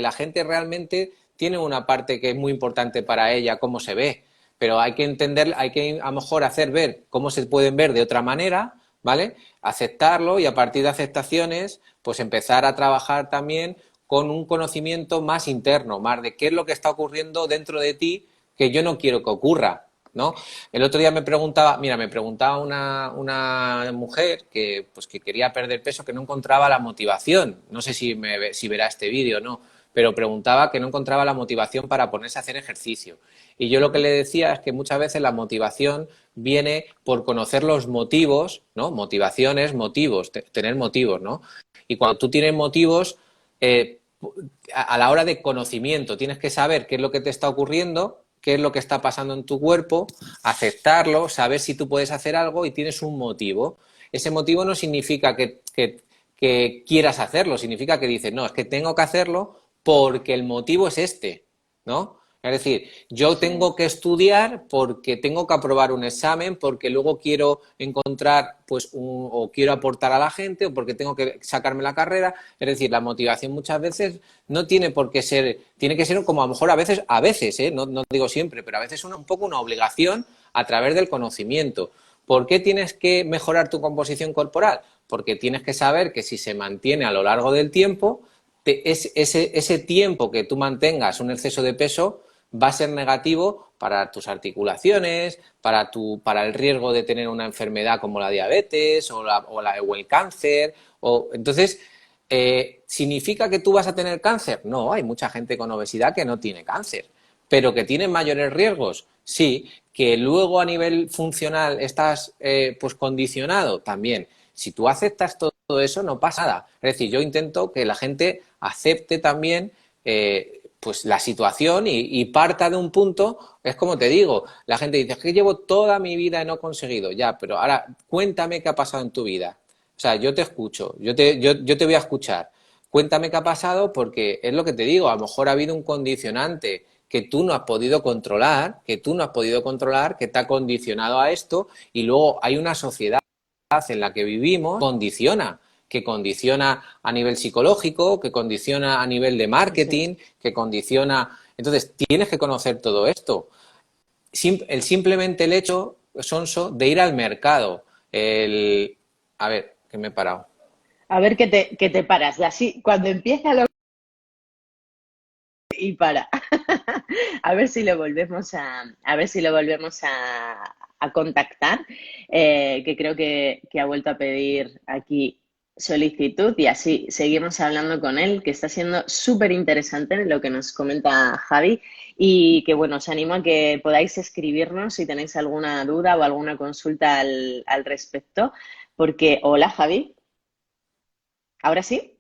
la gente realmente tiene una parte que es muy importante para ella, cómo se ve, pero hay que entender, hay que a lo mejor hacer ver cómo se pueden ver de otra manera, ¿vale? Aceptarlo y a partir de aceptaciones, pues empezar a trabajar también con un conocimiento más interno, más de qué es lo que está ocurriendo dentro de ti que yo no quiero que ocurra, ¿no? El otro día me preguntaba, mira, me preguntaba una mujer que, pues, que quería perder peso, que no encontraba la motivación. No sé si verá este vídeo o no, pero preguntaba que no encontraba la motivación para ponerse a hacer ejercicio. Y yo lo que le decía es que muchas veces la motivación viene por conocer los motivos, ¿no? Motivaciones, motivos, tener motivos, ¿no? Y cuando tú tienes motivos, eh, a la hora de conocimiento, tienes que saber qué es lo que te está ocurriendo, qué es lo que está pasando en tu cuerpo, aceptarlo, saber si tú puedes hacer algo y tienes un motivo. Ese motivo no significa que quieras hacerlo, significa que dices, no, es que tengo que hacerlo porque el motivo es este, ¿no? Es decir, yo Sí. tengo que estudiar porque tengo que aprobar un examen, porque luego quiero encontrar, pues, o quiero aportar a la gente, o porque tengo que sacarme la carrera. Es decir, la motivación muchas veces no tiene por qué ser, tiene que ser como a lo mejor a veces, no digo siempre, pero a veces un poco una obligación a través del conocimiento. ¿Por qué tienes que mejorar tu composición corporal? Porque tienes que saber que si se mantiene a lo largo del tiempo, ese tiempo que tú mantengas un exceso de peso va a ser negativo para tus articulaciones, para el riesgo de tener una enfermedad como la diabetes o el cáncer. Entonces, ¿significa que tú vas a tener cáncer? No, hay mucha gente con obesidad que no tiene cáncer, pero que tiene mayores riesgos. Sí, que luego a nivel funcional estás pues condicionado también. Si tú aceptas todo eso, no pasa nada. Es decir, yo intento que la gente acepte también pues la situación y parta de un punto, es como te digo, la gente dice, es que llevo toda mi vida y no he conseguido, ya, pero ahora cuéntame qué ha pasado en tu vida. O sea, yo te escucho, yo te voy a escuchar. Cuéntame qué ha pasado porque es lo que te digo, a lo mejor ha habido un condicionante que tú no has podido controlar, que te ha condicionado a esto y luego hay una sociedad en la que vivimos que condiciona a nivel psicológico, que condiciona a nivel de Sí, sí. marketing, que condiciona. Entonces, tienes que conocer todo esto. Simplemente el hecho, Sonso, de ir al mercado. A ver, que me he parado. A ver qué te paras. Y así, cuando empieza lo y para. A ver si lo volvemos a ver si lo volvemos a contactar, que creo que ha vuelto a pedir aquí solicitud y así seguimos hablando con él, que está siendo súper interesante lo que nos comenta Javi y que bueno, os animo a que podáis escribirnos si tenéis alguna duda o alguna consulta al respecto, porque hola Javi, ¿ahora sí?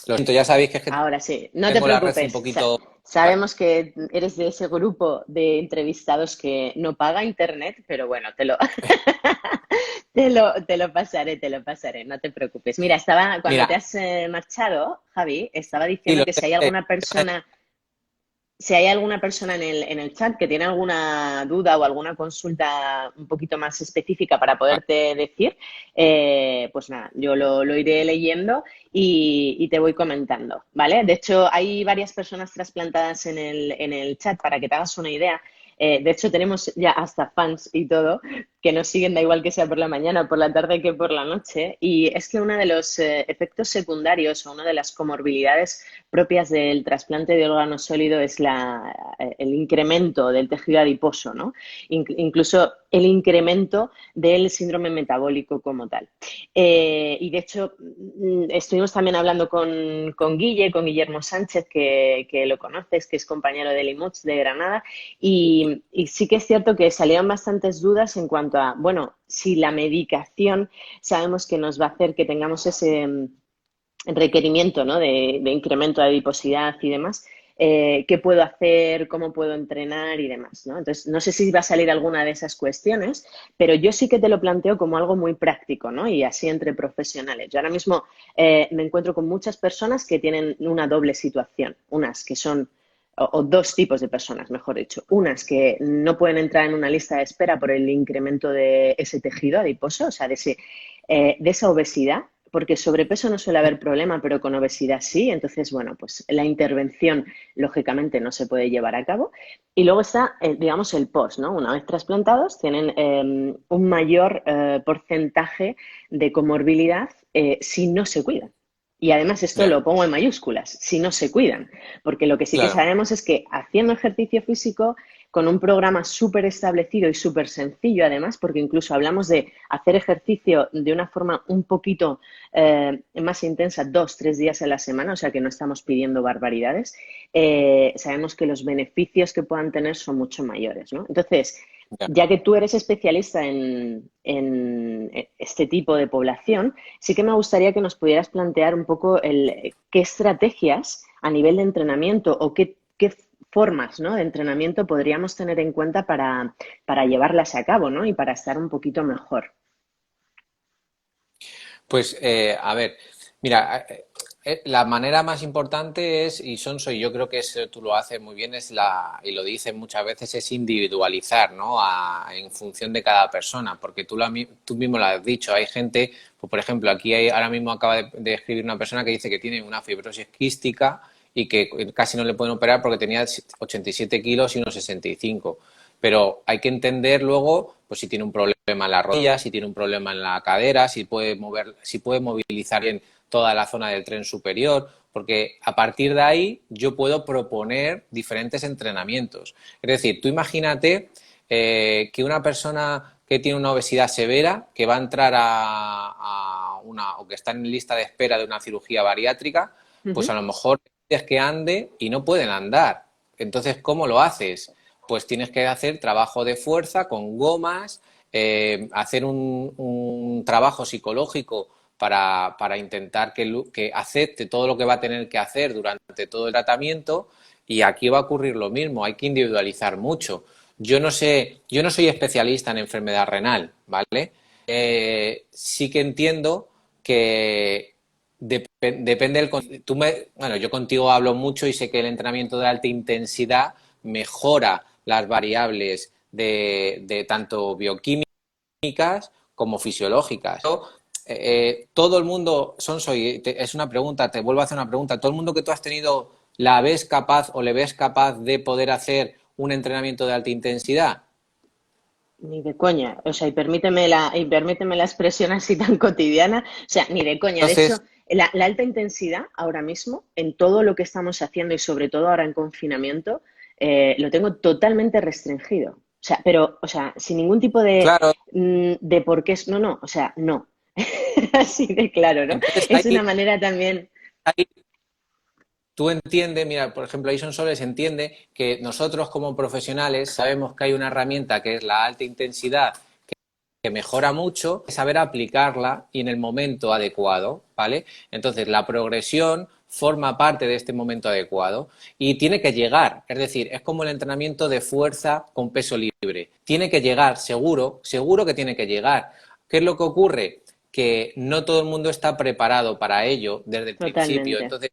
Lo siento, ya sabéis que es que Ahora sí, no te tengo la red un preocupes. poquito. Sabemos que eres de ese grupo de entrevistados que no paga internet, pero bueno, te lo pasaré, te lo pasaré, no te preocupes. Mira, cuando te Mira, has marchado, Javi, estaba sí, diciendo que si hay alguna persona en el chat que tiene alguna duda o alguna consulta un poquito más específica para poderte decir, pues nada, yo lo iré leyendo y te voy comentando, ¿vale? De hecho, hay varias personas trasplantadas en el chat para que te hagas una idea. De hecho, tenemos ya hasta fans y todo, que nos siguen, da igual que sea por la mañana, por la tarde que por la noche. Y es que uno de los efectos secundarios o una de las comorbilidades propias del trasplante de órgano sólido es el incremento del tejido adiposo, ¿no? Incluso el incremento del síndrome metabólico como tal. Y de hecho, estuvimos también hablando con Guillermo Sánchez, que lo conoces, que es compañero del IMUTS de Granada, y sí que es cierto que salieron bastantes dudas en cuanto a, bueno, si la medicación sabemos que nos va a hacer que tengamos ese requerimiento, ¿no? de incremento de adiposidad y demás. ¿Qué puedo hacer? ¿Cómo puedo entrenar? Y demás, ¿no? Entonces, no sé si va a salir alguna de esas cuestiones, pero yo sí que te lo planteo como algo muy práctico, ¿no? Y así entre profesionales. Yo ahora mismo me encuentro con muchas personas que tienen una doble situación. Unas que son o dos tipos de personas, mejor dicho. Unas que no pueden entrar en una lista de espera por el incremento de ese tejido adiposo, o sea, de esa obesidad, porque sobrepeso no suele haber problema, pero con obesidad sí. Entonces, bueno, pues la intervención lógicamente no se puede llevar a cabo. Y luego está, digamos, el post, ¿no? Una vez trasplantados, tienen un mayor porcentaje de comorbilidad si no se cuidan. Y además esto Ya, lo pongo en mayúsculas, si no se cuidan, porque lo que sí que claro. sabemos es que haciendo ejercicio físico, con un programa súper establecido y súper sencillo además, porque incluso hablamos de hacer ejercicio de una forma un poquito más intensa, 2, 3 días a la semana, o sea que no estamos pidiendo barbaridades, sabemos que los beneficios que puedan tener son mucho mayores, ¿no? Entonces, Ya. ya que tú eres especialista en este tipo de población, sí que me gustaría que nos pudieras plantear un poco qué estrategias a nivel de entrenamiento o qué formas, ¿no? de entrenamiento podríamos tener en cuenta para llevarlas a cabo, ¿no? Y para estar un poquito mejor. Pues, a ver, mira, la manera más importante es, y Sonso, y yo creo que eso tú lo haces muy bien, y lo dices muchas veces, es individualizar, ¿no? En función de cada persona, porque tú mismo lo has dicho, hay gente, pues por ejemplo, ahora mismo acaba de escribir una persona que dice que tiene una fibrosis quística y que casi no le pueden operar porque tenía 87 kilos y unos 65. Pero hay que entender luego, pues si tiene un problema en la rodilla, si tiene un problema en la cadera, si puede movilizar bien toda la zona del tren superior, porque a partir de ahí yo puedo proponer diferentes entrenamientos. Es decir, tú imagínate que una persona que tiene una obesidad severa, que va a entrar o que está en lista de espera de una cirugía bariátrica, pues a Ujú. lo mejor es que ande y no pueden andar. Entonces, ¿cómo lo haces? Pues tienes que hacer trabajo de fuerza con gomas, hacer un trabajo psicológico para intentar que acepte todo lo que va a tener que hacer durante todo el tratamiento, y aquí va a ocurrir lo mismo, hay que individualizar mucho. Yo no sé, yo no soy especialista en enfermedad renal, ¿vale? Sí que entiendo que depende bueno, yo contigo hablo mucho y sé que el entrenamiento de alta intensidad mejora las variables de tanto bioquímicas como fisiológicas. Todo el mundo, Sonso, es una pregunta, te vuelvo a hacer una pregunta, ¿todo el mundo que tú has tenido la ves capaz o le ves capaz de poder hacer un entrenamiento de alta intensidad? Ni de coña, o sea, y permíteme la expresión así tan cotidiana, o sea, ni de coña. De hecho, Entonces, la alta intensidad ahora mismo, en todo lo que estamos haciendo y sobre todo ahora en confinamiento, lo tengo totalmente restringido. O sea, pero, o sea, sin ningún tipo claro, de por qué, no, no, o sea, no. Así de claro, ¿no? entonces Es una manera también. ahí tú entiendes, mira, por ejemplo, Ison Soles entiende que nosotros como profesionales sabemos que hay una herramienta que es la alta intensidad que mejora mucho, saber aplicarla y en el momento adecuado, ¿vale? Entonces, la progresión forma parte de este momento adecuado y tiene que llegar, es decir, es como el entrenamiento de fuerza con peso libre. Tiene que llegar, seguro, seguro que tiene que llegar. ¿Qué es lo que ocurre? Que no todo el mundo está preparado para ello desde el principio. Totalmente. Entonces,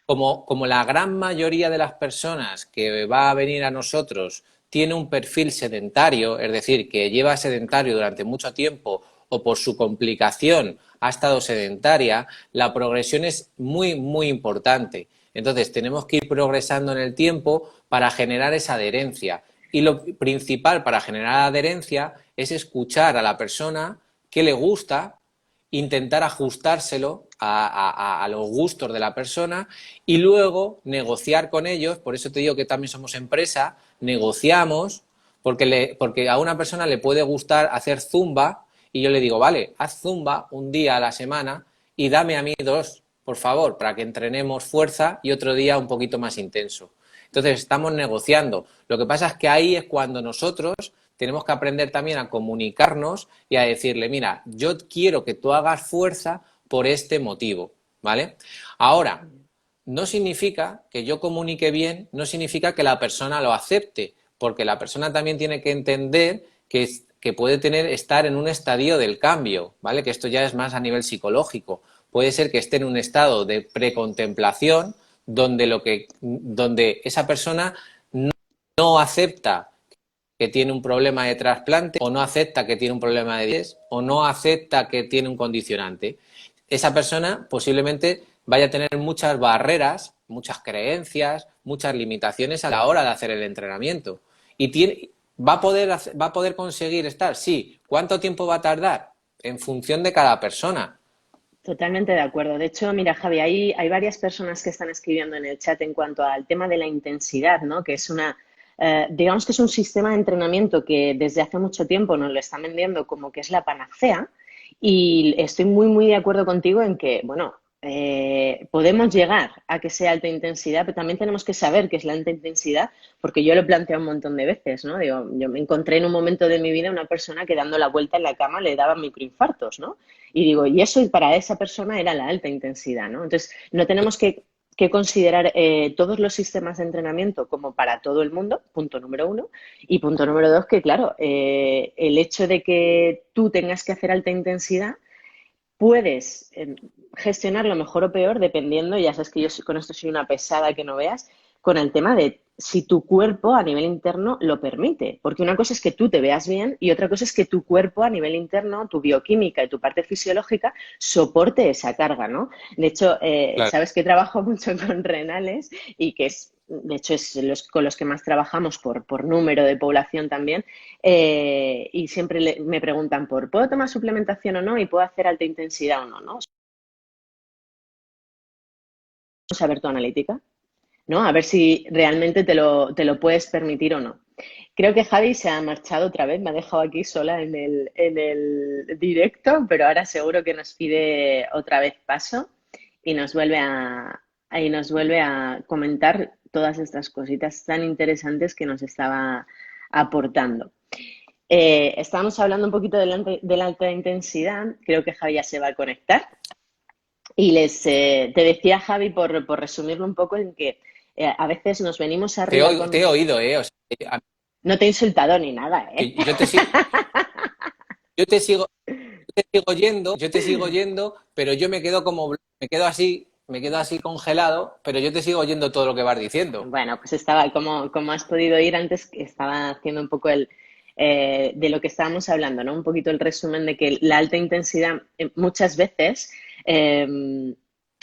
como la gran mayoría de las personas que va a venir a nosotros tiene un perfil sedentario, es decir, que lleva sedentario durante mucho tiempo o por su complicación ha estado sedentaria, la progresión es muy, muy importante. Entonces, tenemos que ir progresando en el tiempo para generar esa adherencia. Y lo principal para generar adherencia es escuchar a la persona qué le gusta, intentar ajustárselo a los gustos de la persona y luego negociar con ellos. Por eso te digo que también somos empresa, negociamos, porque a una persona le puede gustar hacer zumba y yo le digo, vale, haz zumba un día a la semana y dame a mí 2, por favor, para que entrenemos fuerza y otro día un poquito más intenso. Entonces, estamos negociando. Lo que pasa es que ahí es cuando nosotros tenemos que aprender también a comunicarnos y a decirle, mira, yo quiero que tú hagas fuerza por este motivo, ¿vale? Ahora, no significa que yo comunique bien, no significa que la persona lo acepte, porque la persona también tiene que entender que puede estar en un estadio del cambio, ¿vale? Que esto ya es más a nivel psicológico. Puede ser que esté en un estado de precontemplación donde esa persona no acepta que tiene un problema de trasplante o no acepta que tiene un problema de diabetes o no acepta que tiene un condicionante. Esa persona posiblemente vaya a tener muchas barreras, muchas creencias, muchas limitaciones a la hora de hacer el entrenamiento. Y va a poder conseguir estar, sí. ¿Cuánto tiempo va a tardar? En función de cada persona. Totalmente de acuerdo. De hecho, mira, Javi, hay varias personas que están escribiendo en el chat en cuanto al tema de la intensidad, ¿no? Que es digamos que es un sistema de entrenamiento que desde hace mucho tiempo nos lo están vendiendo como que es la panacea. Y estoy muy, muy de acuerdo contigo en que, bueno, podemos llegar a que sea alta intensidad, pero también tenemos que saber qué es la alta intensidad, porque yo lo he planteado un montón de veces, ¿no? Digo, yo me encontré en un momento de mi vida una persona que dando la vuelta en la cama le daba microinfartos, ¿no? Y digo, y eso para esa persona era la alta intensidad, ¿no? Entonces, no tenemos que considerar todos los sistemas de entrenamiento como para todo el mundo, punto número uno. Y punto número dos, que claro, el hecho de que tú tengas que hacer alta intensidad, puedes gestionarlo mejor o peor dependiendo, ya sabes que yo con esto soy una pesada que no veas, con el tema de si tu cuerpo a nivel interno lo permite. Porque una cosa es que tú te veas bien y otra cosa es que tu cuerpo a nivel interno, tu bioquímica y tu parte fisiológica soporte esa carga, ¿no? De hecho, Claro. sabes que trabajo mucho con renales y que de hecho, con los que más trabajamos por número de población también. Y siempre me preguntan ¿puedo tomar suplementación o no? Y puedo hacer alta intensidad o no, ¿no? Vamos a ver tu analítica, ¿no? A ver si realmente te lo puedes permitir o no. Creo que Javi se ha marchado otra vez, me ha dejado aquí sola en el directo, pero ahora seguro que nos pide otra vez paso y nos vuelve a comentar todas estas cositas tan interesantes que nos estaba aportando. Estábamos hablando un poquito de la alta intensidad, creo que Javi ya se va a conectar. Y te decía, Javi, por resumirlo un poco, en que a veces nos venimos arriba Te he con... oído, ¿eh? O sea, No te he insultado ni nada, ¿eh? que yo te sigo yendo, pero yo me quedo así congelado, pero yo te sigo oyendo todo lo que vas diciendo. Bueno, pues estaba, como has podido oír antes, estaba haciendo un poco de lo que estábamos hablando, ¿no? Un poquito el resumen de que la alta intensidad muchas veces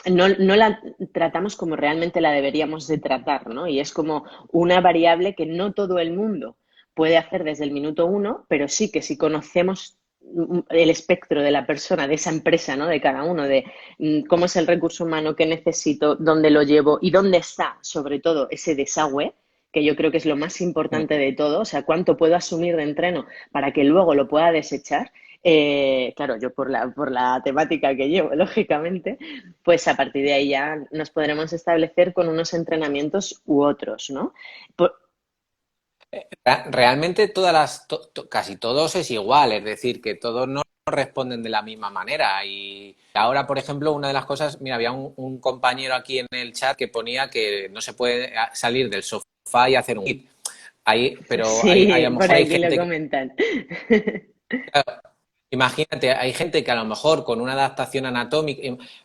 no la tratamos como realmente la deberíamos de tratar, ¿no? Y es como una variable que no todo el mundo puede hacer desde el minuto uno, pero sí que si conocemos el espectro de la persona, de esa empresa, ¿no? De cada uno, de cómo es el recurso humano, qué necesito, dónde lo llevo y dónde está, sobre todo, ese desagüe, que yo creo que es lo más Mm. importante de todo, o sea, cuánto puedo asumir de entreno para que luego lo pueda desechar. Claro, yo por la temática que llevo, lógicamente, pues a partir de ahí ya nos podremos establecer con unos entrenamientos u otros, ¿no? Por- Realmente casi todos es igual, es decir, que todos no responden de la misma manera. Y ahora, por ejemplo, una de las cosas, mira, había un compañero aquí en el chat que ponía que no se puede salir del sofá y hacer un hit. Pero a sí, lo por mejor hay aquí lo gente que, comentan. imagínate, hay gente que a lo mejor con una adaptación anatómica,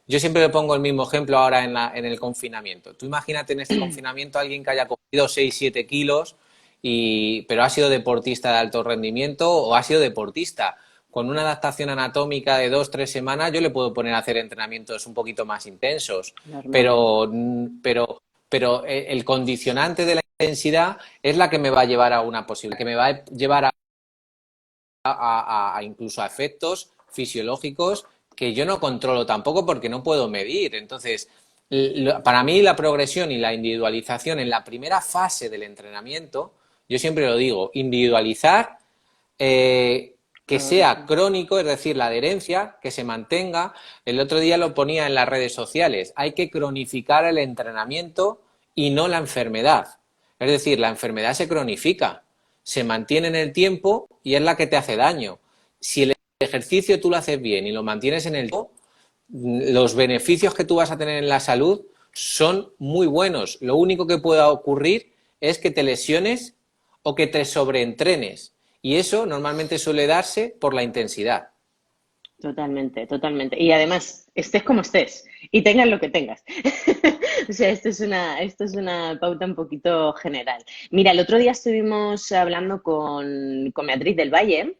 yo siempre le pongo el mismo ejemplo ahora en el confinamiento. Tú imagínate en este confinamiento alguien que haya cogido 6 7 kilos, pero ha sido deportista de alto rendimiento o ha sido deportista. Con una adaptación anatómica de 2 3 semanas, yo le puedo poner a hacer entrenamientos un poquito más intensos. Normal. Pero, pero pero el condicionante de la intensidad es la que me va a llevar a una posible, que me va a llevar a incluso a efectos fisiológicos que yo no controlo tampoco porque no puedo medir. Entonces, para mí la progresión y la individualización en la primera fase del entrenamiento, yo siempre lo digo, individualizar, que sea crónico, es decir, la adherencia, que se mantenga. El otro día lo ponía en las redes sociales, hay que cronificar el entrenamiento y no la enfermedad. Es decir, la enfermedad se cronifica, se mantiene en el tiempo y es la que te hace daño. Si el ejercicio tú lo haces bien y lo mantienes en el tiempo, los beneficios que tú vas a tener en la salud son muy buenos. Lo único que pueda ocurrir es que te lesiones o que te sobreentrenes. Y eso normalmente suele darse por la intensidad. Totalmente, totalmente. Y además, estés como estés y tengas lo que tengas. O sea, esto es una pauta un poquito general. Mira, el otro día estuvimos hablando con Beatriz del Valle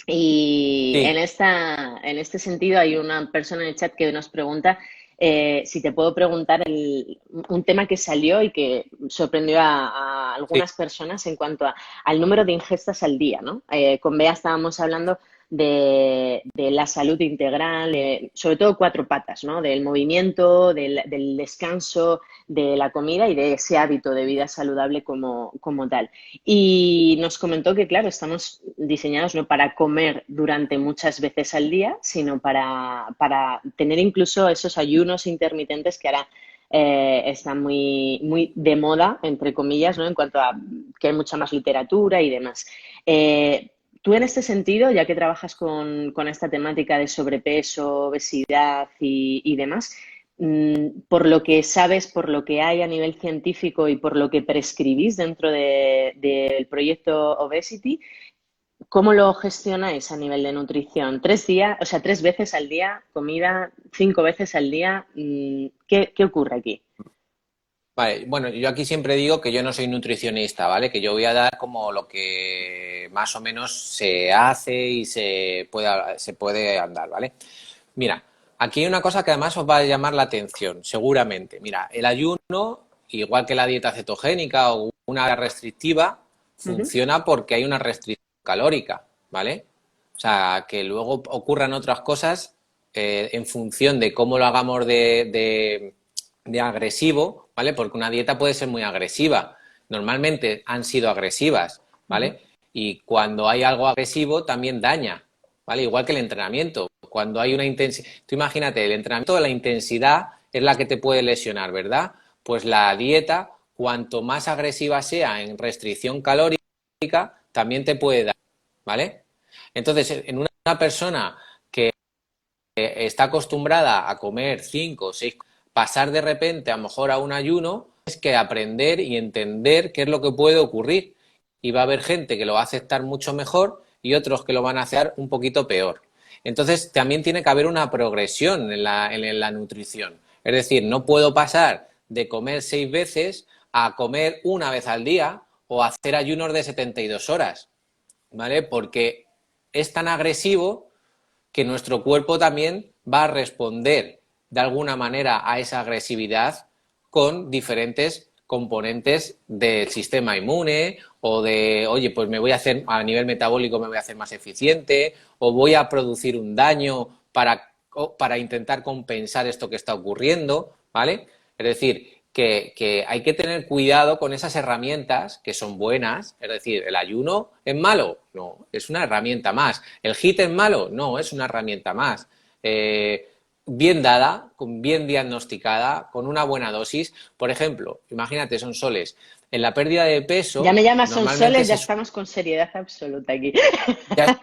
y Sí, en este sentido hay una persona en el chat que nos pregunta si te puedo preguntar un tema que salió y que sorprendió a sí. algunas personas en cuanto al número de ingestas al día, ¿no? Con Bea estábamos hablando de la salud integral, sobre todo cuatro patas, ¿no? Del movimiento, del descanso, de la comida y de ese hábito de vida saludable como tal. Y nos comentó que, claro, estamos diseñados no para comer durante muchas veces al día, sino para tener incluso esos ayunos intermitentes que ahora están muy de moda, entre comillas, ¿no? En cuanto a que hay mucha más literatura y demás. Tú en este sentido, ya que trabajas con esta temática de sobrepeso, obesidad y demás, por lo que sabes, por lo que hay a nivel científico y por lo que prescribís dentro del proyecto Obesity, ¿cómo lo gestionáis a nivel de nutrición? 3 días, o sea, 3 veces al día, comida, 5 veces al día. ¿Qué ocurre aquí? Vale, bueno, yo aquí siempre digo que yo no soy nutricionista, ¿vale? Que yo voy a dar como lo que más o menos se hace y se puede andar, ¿vale? Mira, aquí hay una cosa que además os va a llamar la atención, seguramente. Mira, el ayuno, igual que la dieta cetogénica o una dieta restrictiva, Ujú. funciona porque hay una restricción calórica, ¿vale? O sea, que luego ocurran otras cosas en función de cómo lo hagamos de agresivo, ¿vale? Porque una dieta puede ser muy agresiva. Normalmente han sido agresivas, Ujú. ¿vale? Y cuando hay algo agresivo también daña, ¿vale? Igual que el entrenamiento. Cuando hay una intensidad, tú imagínate, el entrenamiento de la intensidad es la que te puede lesionar, ¿verdad? Pues la dieta, cuanto más agresiva sea en restricción calórica, también te puede dar, ¿vale? Entonces, en una persona que está acostumbrada a comer 5 o 6, pasar de repente a lo mejor a un ayuno, es que aprender y entender qué es lo que puede ocurrir. Y va a haber gente que lo va a aceptar mucho mejor y otros que lo van a hacer un poquito peor. Entonces, también tiene que haber una progresión en la nutrición. Es decir, no puedo pasar de comer 6 veces a comer una vez al día o hacer ayunos de 72 horas, ¿vale? Porque es tan agresivo que nuestro cuerpo también va a responder de alguna manera a esa agresividad con diferentes componentes del sistema inmune o de, oye, pues me voy a hacer, a nivel metabólico me voy a hacer más eficiente o voy a producir un daño para intentar compensar esto que está ocurriendo, ¿vale? Es decir, que hay que tener cuidado con esas herramientas que son buenas. Es decir, ¿el ayuno es malo? No, es una herramienta más. ¿El HIIT es malo? No, es una herramienta más. Bien dada, bien diagnosticada, con una buena dosis. Por ejemplo, imagínate, son soles. En la pérdida de Ya peso, me llamas normalmente Sonsoles, ya se estamos con seriedad absoluta aquí. ya,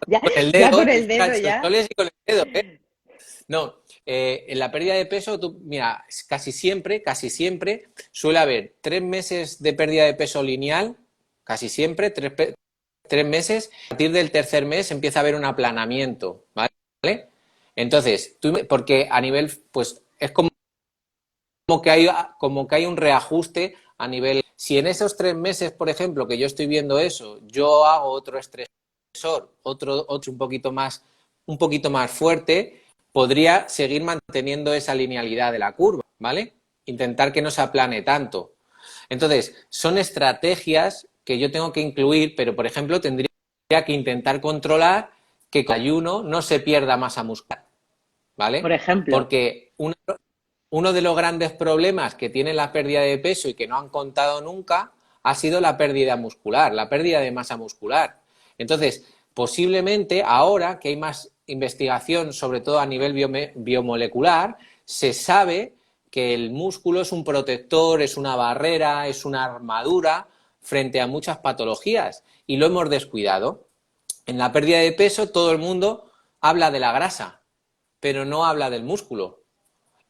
Ya, con el ya dedo, con el dedo, son ya. soles y con el dedo, ¿eh? No, en la pérdida de peso, tú, mira, casi siempre suele haber 3 meses de pérdida de peso lineal, casi siempre, 3 meses. A partir del tercer mes empieza a haber un aplanamiento, ¿vale? Entonces, porque a nivel, pues es como que hay un reajuste a nivel. Si en esos 3 meses, por ejemplo, que yo estoy viendo eso, yo hago otro estresor, otro un poquito más fuerte, podría seguir manteniendo esa linealidad de la curva, ¿vale? intentar que no se aplane tanto. Entonces, son estrategias que yo tengo que incluir, pero por ejemplo tendría que intentar controlar que con el ayuno no se pierda masa muscular, Por ¿vale? ejemplo. Porque uno de los grandes problemas que tiene la pérdida de peso y que no han contado nunca ha sido la pérdida muscular, la pérdida de masa muscular. Entonces, posiblemente ahora que hay más investigación, sobre todo a nivel biomolecular, se sabe que el músculo es un protector, es una barrera, es una armadura frente a muchas patologías y lo hemos descuidado. En la pérdida de peso todo el mundo habla de la grasa, pero no habla del músculo.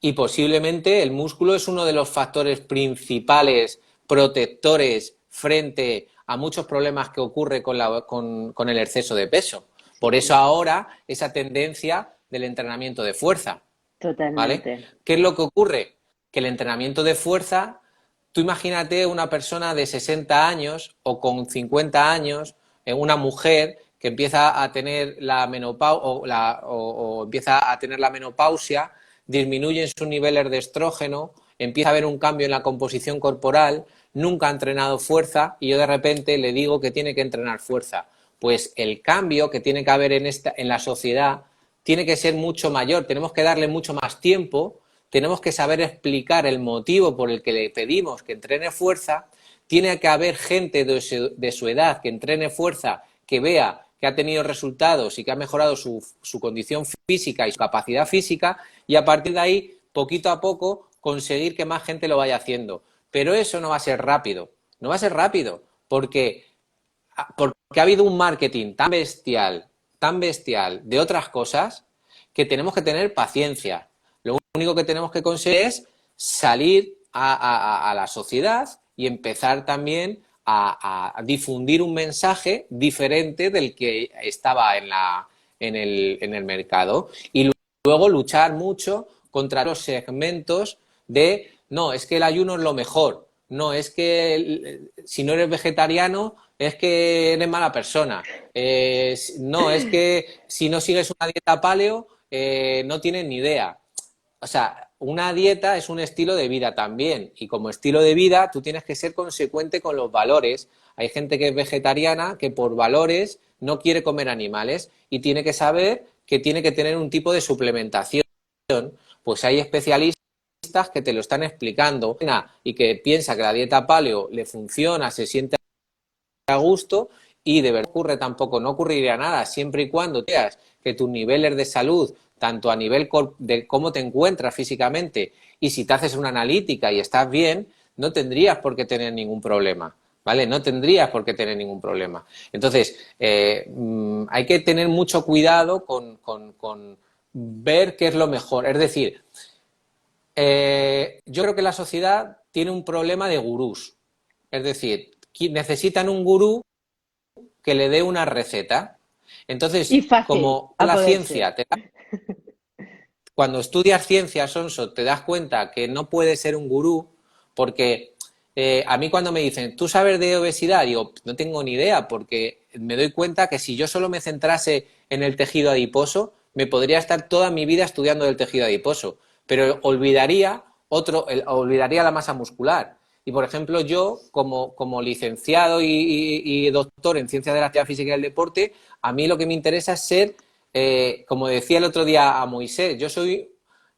Y posiblemente el músculo es uno de los factores principales protectores frente a muchos problemas que ocurre con el exceso de peso. Por eso ahora esa tendencia del entrenamiento de fuerza, ¿vale? Totalmente. ¿Qué es lo que ocurre? Que el entrenamiento de fuerza, tú imagínate una persona de 60 años o con 50 años, una mujer que empieza a tener la menopausia o empieza a tener la menopausia, disminuyen sus niveles de estrógeno, empieza a haber un cambio en la composición corporal, nunca ha entrenado fuerza y yo de repente le digo que tiene que entrenar fuerza. Pues el cambio que tiene que haber en la sociedad tiene que ser mucho mayor, tenemos que darle mucho más tiempo, tenemos que saber explicar el motivo por el que le pedimos que entrene fuerza, tiene que haber gente de su edad que entrene fuerza, que vea que ha tenido resultados y que ha mejorado su condición física y su capacidad física y a partir de ahí, poquito a poco, conseguir que más gente lo vaya haciendo. Pero eso no va a ser rápido, no va a ser rápido, porque ha habido un marketing tan bestial de otras cosas que tenemos que tener paciencia. Lo único que tenemos que conseguir es salir a la sociedad y empezar también a difundir un mensaje diferente del que estaba en el mercado y luego luchar mucho contra los segmentos de no, es que el ayuno es lo mejor, no, es que si no eres vegetariano es que eres mala persona, no, es que si no sigues una dieta paleo no tienes ni idea. O sea, una dieta es un estilo de vida también y como estilo de vida tú tienes que ser consecuente con los valores. Hay gente que es vegetariana que por valores no quiere comer animales y tiene que saber que tiene que tener un tipo de suplementación. Pues hay especialistas que te lo están explicando y que piensa que la dieta paleo le funciona, se siente a gusto y de verdad ocurre tampoco, no ocurriría nada siempre y cuando veas que tus niveles de salud, tanto a nivel de cómo te encuentras físicamente y si te haces una analítica y estás bien, no tendrías por qué tener ningún problema, ¿vale? No tendrías por qué tener ningún problema. Entonces, hay que tener mucho cuidado con ver qué es lo mejor. Es decir, yo creo que la sociedad tiene un problema de gurús. Es decir, necesitan un gurú que le dé una receta. Y Entonces, fácil, como a la poder ser. ciencia, cuando estudias ciencia, Sonso, te das cuenta que no puedes ser un gurú, porque a mí cuando me dicen, ¿tú sabes de obesidad? Digo, no tengo ni idea, porque me doy cuenta que si yo solo me centrase en el tejido adiposo, me podría estar toda mi vida estudiando el tejido adiposo, pero olvidaría la masa muscular. Y, por ejemplo, yo, como licenciado y doctor en Ciencias de la Actividad Física y el Deporte, a mí lo que me interesa es ser, como decía el otro día a Moisés,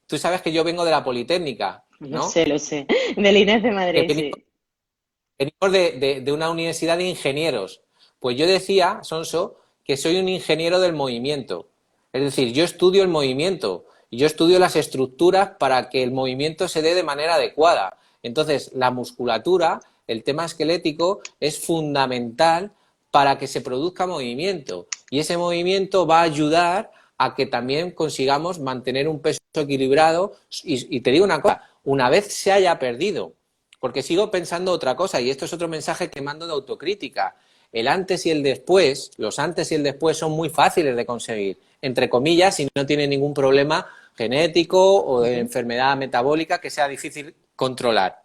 tú sabes que yo vengo de la Politécnica, ¿no? Lo sé. Del Inés de Que Madrid, sí. venimos de una universidad de ingenieros. Pues yo decía, Sonso, que soy un ingeniero del movimiento. Es decir, yo estudio el movimiento y yo estudio las estructuras para que el movimiento se dé de manera adecuada. Entonces, la musculatura, el tema esquelético, es fundamental para que se produzca movimiento. Y ese movimiento va a ayudar a que también consigamos mantener un peso equilibrado. Y te digo una cosa, una vez se haya perdido, porque sigo pensando otra cosa, y esto es otro mensaje que mando de autocrítica. El antes y el después, los antes y el después son muy fáciles de conseguir, entre comillas, si no tiene ningún problema genético o de enfermedad metabólica que sea difícil controlar.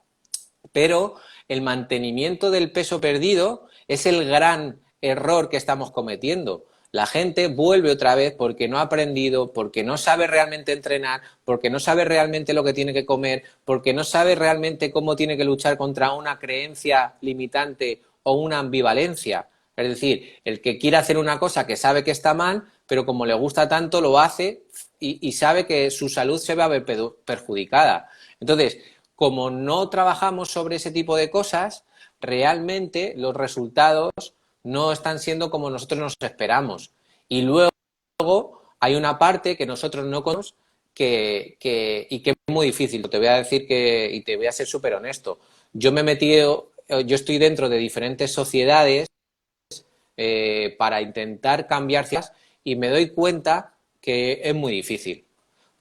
Pero el mantenimiento del peso perdido es el gran error que estamos cometiendo. la gente vuelve otra vez porque no ha aprendido, porque no sabe realmente entrenar, porque no sabe realmente lo que tiene que comer, porque no sabe realmente cómo tiene que luchar contra una creencia limitante o una ambivalencia. Es decir, el que quiere hacer una cosa que sabe que está mal, pero como le gusta tanto, lo hace y sabe que su salud se va a ver perjudicada. Entonces, como no trabajamos sobre ese tipo de cosas, realmente los resultados no están siendo como nosotros nos esperamos. Y luego hay una parte que nosotros no conocemos y que es muy difícil. Te voy a decir y te voy a ser súper honesto. Yo me he metido, yo estoy dentro de diferentes sociedades para intentar cambiar cosas y me doy cuenta que es muy difícil.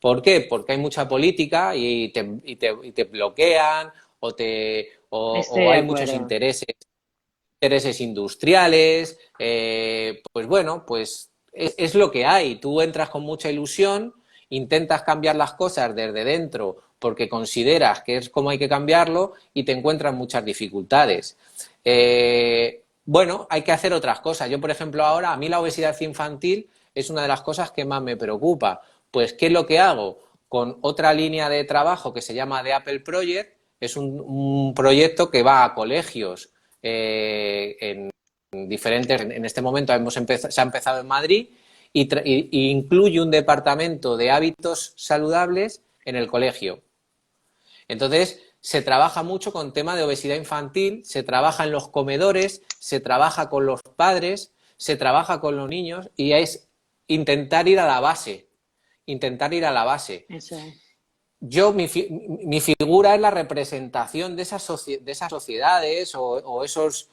¿Por qué? Porque hay mucha política y te bloquean Estoy o de hay muchos acuerdo. intereses industriales. Pues bueno, pues es lo que hay. Tú entras con mucha ilusión, intentas cambiar las cosas desde dentro porque consideras que es como hay que cambiarlo y te encuentras muchas dificultades. Bueno, hay que hacer otras cosas. Yo, por ejemplo, ahora, a mí la obesidad infantil es una de las cosas que más me preocupa. Pues, ¿qué es lo que hago? Con otra línea de trabajo que se llama The Apple Project, es un proyecto que va a colegios en diferentes. En este momento se ha empezado en Madrid y incluye un departamento de hábitos saludables en el colegio. Entonces, se trabaja mucho con tema de obesidad infantil, se trabaja en los comedores, se trabaja con los padres, se trabaja con los niños y es intentar ir a la base, intentar ir a la base. Eso es. Mi figura es la representación de de esas sociedades o esos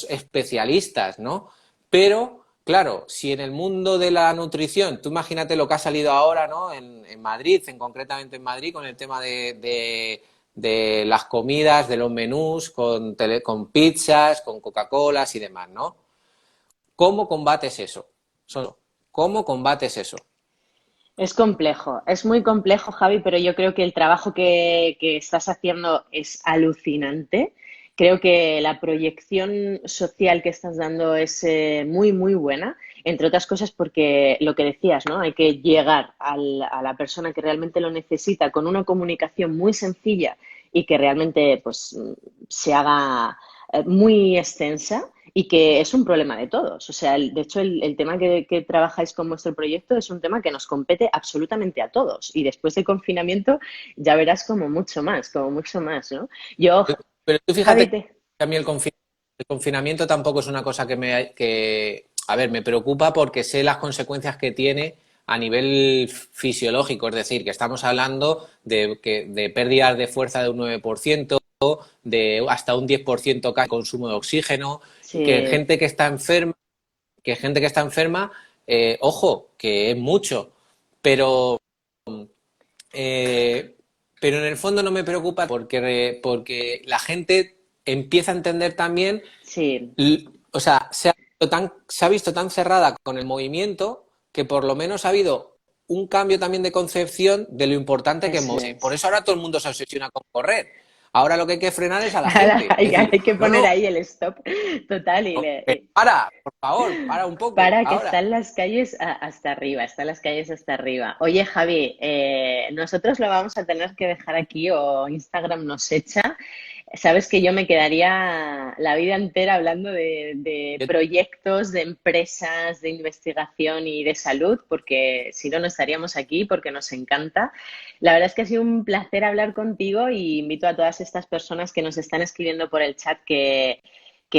especialistas, ¿no? Pero, claro, si en el mundo de la nutrición, tú imagínate lo que ha salido ahora, ¿no? En Madrid, concretamente en Madrid, con el tema de las comidas, de los menús, con pizzas, con Coca-Colas y demás, ¿no? ¿Cómo combates eso? ¿Cómo combates eso? Es complejo, es muy complejo, Javi, pero yo creo que el trabajo que estás haciendo es alucinante. Creo que la proyección social que estás dando es muy, muy buena, entre otras cosas porque lo que decías, ¿no? Hay que llegar a la persona que realmente lo necesita con una comunicación muy sencilla y que realmente pues, se haga muy extensa y que es un problema de todos. O sea, de hecho, el tema que trabajáis con vuestro proyecto es un tema que nos compete absolutamente a todos. Y después del confinamiento ya verás como mucho más, ¿no? Yo, Pero tú fíjate Javi, que a mí el confinamiento tampoco es una cosa a ver, me preocupa porque sé las consecuencias que tiene a nivel fisiológico, es decir, que estamos hablando de pérdidas de fuerza de un 9%, de hasta un 10% de consumo de oxígeno, y sí, que gente que está enferma, ojo, que es mucho, pero eh, pero en el fondo no me preocupa porque la gente empieza a entender también, sí, o sea, se ha visto tan cerrada con el movimiento que por lo menos ha habido un cambio también de concepción de lo importante que es eso moverse. Por es. eso ahora todo el mundo se obsesiona con correr. Ahora lo que hay que frenar es a la Ahora gente. Es decir, hay que no, poner no, ahí el stop total para, por favor, para un poco, para que ahora. están las calles hasta arriba, están las calles hasta arriba. Oye, Javi, nosotros lo vamos a tener que dejar aquí o Instagram nos echa. Sabes que yo me quedaría la vida entera hablando de Yo proyectos, de empresas, de investigación y de salud, porque si no, no estaríamos aquí, porque nos encanta. La verdad es que ha sido un placer hablar contigo y invito a todas estas personas que nos están escribiendo por el chat que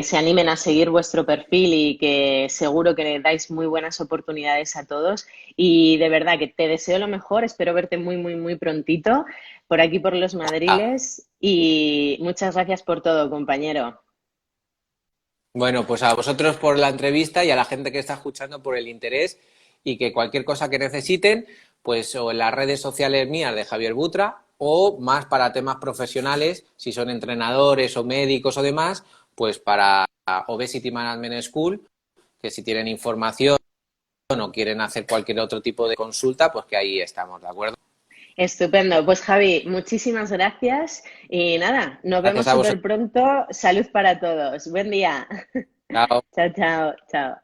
se animen a seguir vuestro perfil y que seguro que le dais muy buenas oportunidades a todos. Y de verdad que te deseo lo mejor, espero verte muy, muy, muy prontito por aquí, por los Ah, Madriles. Y muchas gracias por todo, compañero. bueno, pues a vosotros por la entrevista y a la gente que está escuchando por el interés y que cualquier cosa que necesiten, pues o en las redes sociales mías de Javier Butra o más para temas profesionales, si son entrenadores o médicos o demás, pues para Obesity Management School, que si tienen información o quieren hacer cualquier otro tipo de consulta, pues que ahí estamos, ¿de acuerdo? Estupendo. Pues Javi, muchísimas gracias y nada, nos vemos Gracias a súper vosotros. pronto. Salud para todos. Buen día. Chao. Chao, chao, chao.